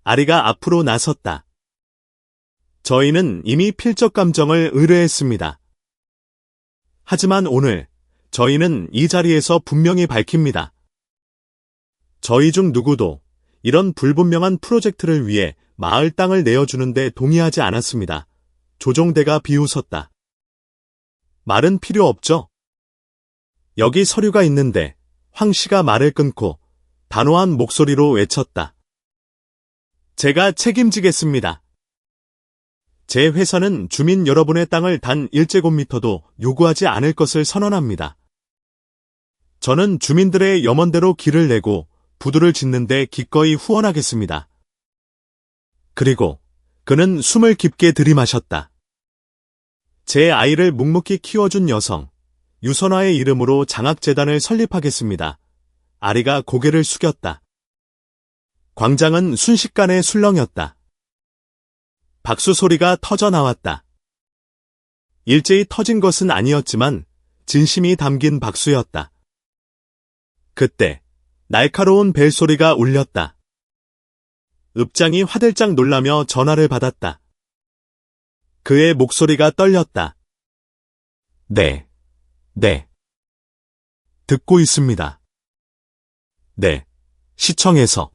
아리가 앞으로 나섰다. 저희는 이미 필적 감정을 의뢰했습니다. 하지만 오늘 저희는 이 자리에서 분명히 밝힙니다. 저희 중 누구도 이런 불분명한 프로젝트를 위해 마을 땅을 내어주는데 동의하지 않았습니다. 조종대가 비웃었다. 말은 필요 없죠? 여기 서류가 있는데 황 씨가 말을 끊고 단호한 목소리로 외쳤다. 제가 책임지겠습니다. 제 회사는 주민 여러분의 땅을 단 1제곱미터도 요구하지 않을 것을 선언합니다. 저는 주민들의 염원대로 길을 내고 부두를 짓는데 기꺼이 후원하겠습니다. 그리고 그는 숨을 깊게 들이마셨다. 제 아이를 묵묵히 키워준 여성, 유선화의 이름으로 장학재단을 설립하겠습니다. 아리가 고개를 숙였다. 광장은 순식간에 술렁였다. 박수 소리가 터져 나왔다. 일제히 터진 것은 아니었지만 진심이 담긴 박수였다. 그때 날카로운 벨소리가 울렸다. 읍장이 화들짝 놀라며 전화를 받았다. 그의 목소리가 떨렸다. 네. 듣고 있습니다. 네. 시청에서.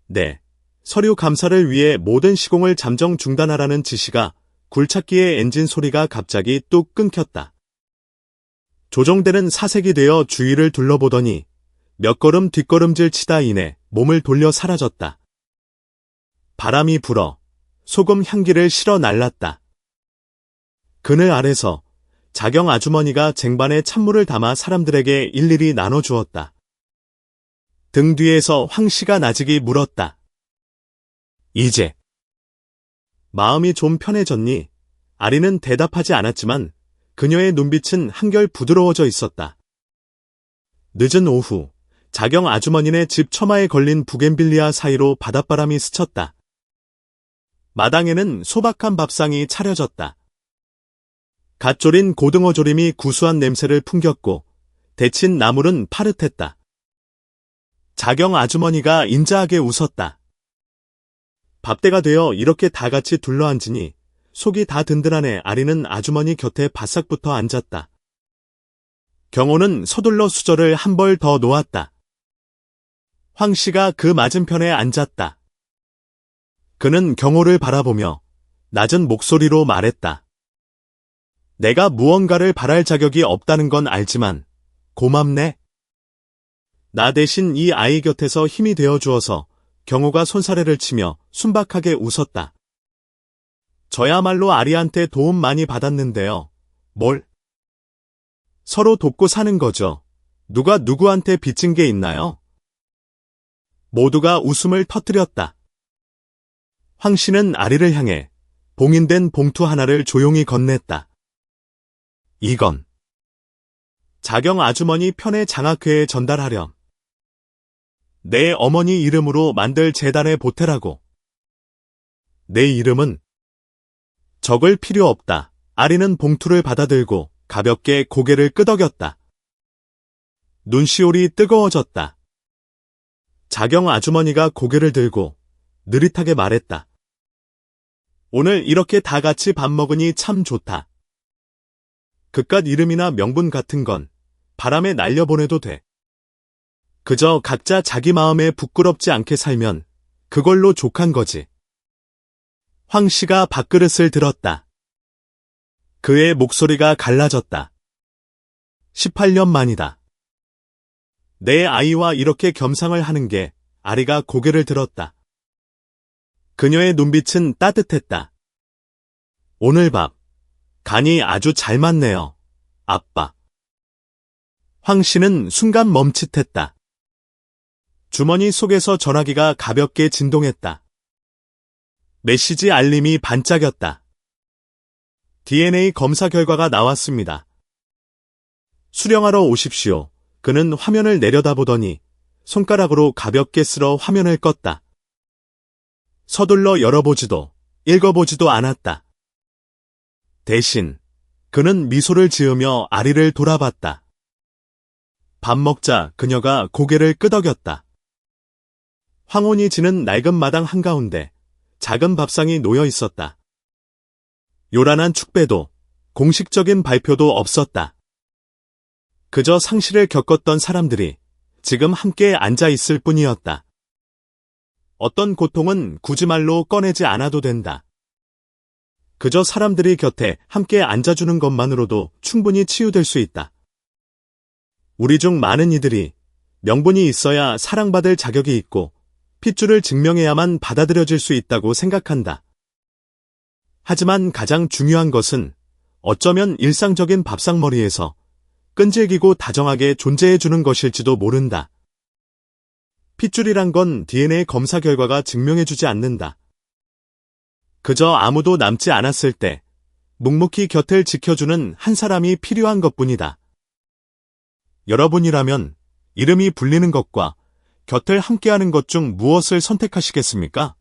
네. 서류 감사를 위해 모든 시공을 잠정 중단하라는 지시가 굴착기의 엔진 소리가 갑자기 뚝 끊겼다. 조종대는 사색이 되어 주위를 둘러보더니 몇 걸음 뒷걸음질 치다 이내 몸을 돌려 사라졌다. 바람이 불어 소금 향기를 실어 날랐다. 그늘 아래서 자경 아주머니가 쟁반에 찬물을 담아 사람들에게 일일이 나눠주었다. 등 뒤에서 황 씨가 나직이 물었다. 이제 마음이 좀 편해졌니? 아리는 대답하지 않았지만 그녀의 눈빛은 한결 부드러워져 있었다. 늦은 오후, 자경 아주머니네 집 처마에 걸린 부겐빌리아 사이로 바닷바람이 스쳤다. 마당에는 소박한 밥상이 차려졌다. 갓 졸인 고등어 조림이 구수한 냄새를 풍겼고 데친 나물은 파릇했다. 자경 아주머니가 인자하게 웃었다. 밥때가 되어 이렇게 다 같이 둘러앉으니 속이 다 든든하네. 아리는 아주머니 곁에 바싹 붙어 앉았다. 경호는 서둘러 수저를 한 벌 더 놓았다. 황 씨가 그 맞은편에 앉았다. 그는 경호를 바라보며 낮은 목소리로 말했다. 내가 무언가를 바랄 자격이 없다는 건 알지만 고맙네. 나 대신 이 아이 곁에서 힘이 되어 주어서. 경호가 손사래를 치며 순박하게 웃었다. 저야말로 아리한테 도움 많이 받았는데요. 뭘? 서로 돕고 사는 거죠. 누가 누구한테 빚진 게 있나요? 모두가 웃음을 터뜨렸다. 황 씨는 아리를 향해 봉인된 봉투 하나를 조용히 건넸다. 이건 자경 아주머니 편의 장학회에 전달하렴. 내 어머니 이름으로 만들 재단의 보태라고. 내 이름은 적을 필요 없다. 아리는 봉투를 받아들고 가볍게 고개를 끄덕였다. 눈시울이 뜨거워졌다. 자경 아주머니가 고개를 들고 느릿하게 말했다. 오늘 이렇게 다 같이 밥 먹으니 참 좋다. 그깟 이름이나 명분 같은 건 바람에 날려보내도 돼. 그저 각자 자기 마음에 부끄럽지 않게 살면 그걸로 족한 거지. 황 씨가 밥그릇을 들었다. 그의 목소리가 갈라졌다. 18년 만이다. 내 아이와 이렇게 겸상을 하는 게. 아리가 고개를 들었다. 그녀의 눈빛은 따뜻했다. 오늘 밥, 간이 아주 잘 맞네요, 아빠. 황 씨는 순간 멈칫했다. 주머니 속에서 전화기가 가볍게 진동했다. 메시지 알림이 반짝였다. DNA 검사 결과가 나왔습니다. 수령하러 오십시오. 그는 화면을 내려다보더니 손가락으로 가볍게 쓸어 화면을 껐다. 서둘러 열어보지도 읽어보지도 않았다. 대신 그는 미소를 지으며 아리를 돌아봤다. 밥 먹자. 그녀가 고개를 끄덕였다. 황혼이 지는 낡은 마당 한가운데 작은 밥상이 놓여 있었다. 요란한 축배도 공식적인 발표도 없었다. 그저 상실을 겪었던 사람들이 지금 함께 앉아 있을 뿐이었다. 어떤 고통은 굳이 말로 꺼내지 않아도 된다. 그저 사람들이 곁에 함께 앉아주는 것만으로도 충분히 치유될 수 있다. 우리 중 많은 이들이 명분이 있어야 사랑받을 자격이 있고 핏줄을 증명해야만 받아들여질 수 있다고 생각한다. 하지만 가장 중요한 것은 어쩌면 일상적인 밥상머리에서 끈질기고 다정하게 존재해주는 것일지도 모른다. 핏줄이란 건 DNA 검사 결과가 증명해주지 않는다. 그저 아무도 남지 않았을 때 묵묵히 곁을 지켜주는 한 사람이 필요한 것뿐이다. 여러분이라면 이름이 불리는 것과 곁을 함께하는 것 중 무엇을 선택하시겠습니까?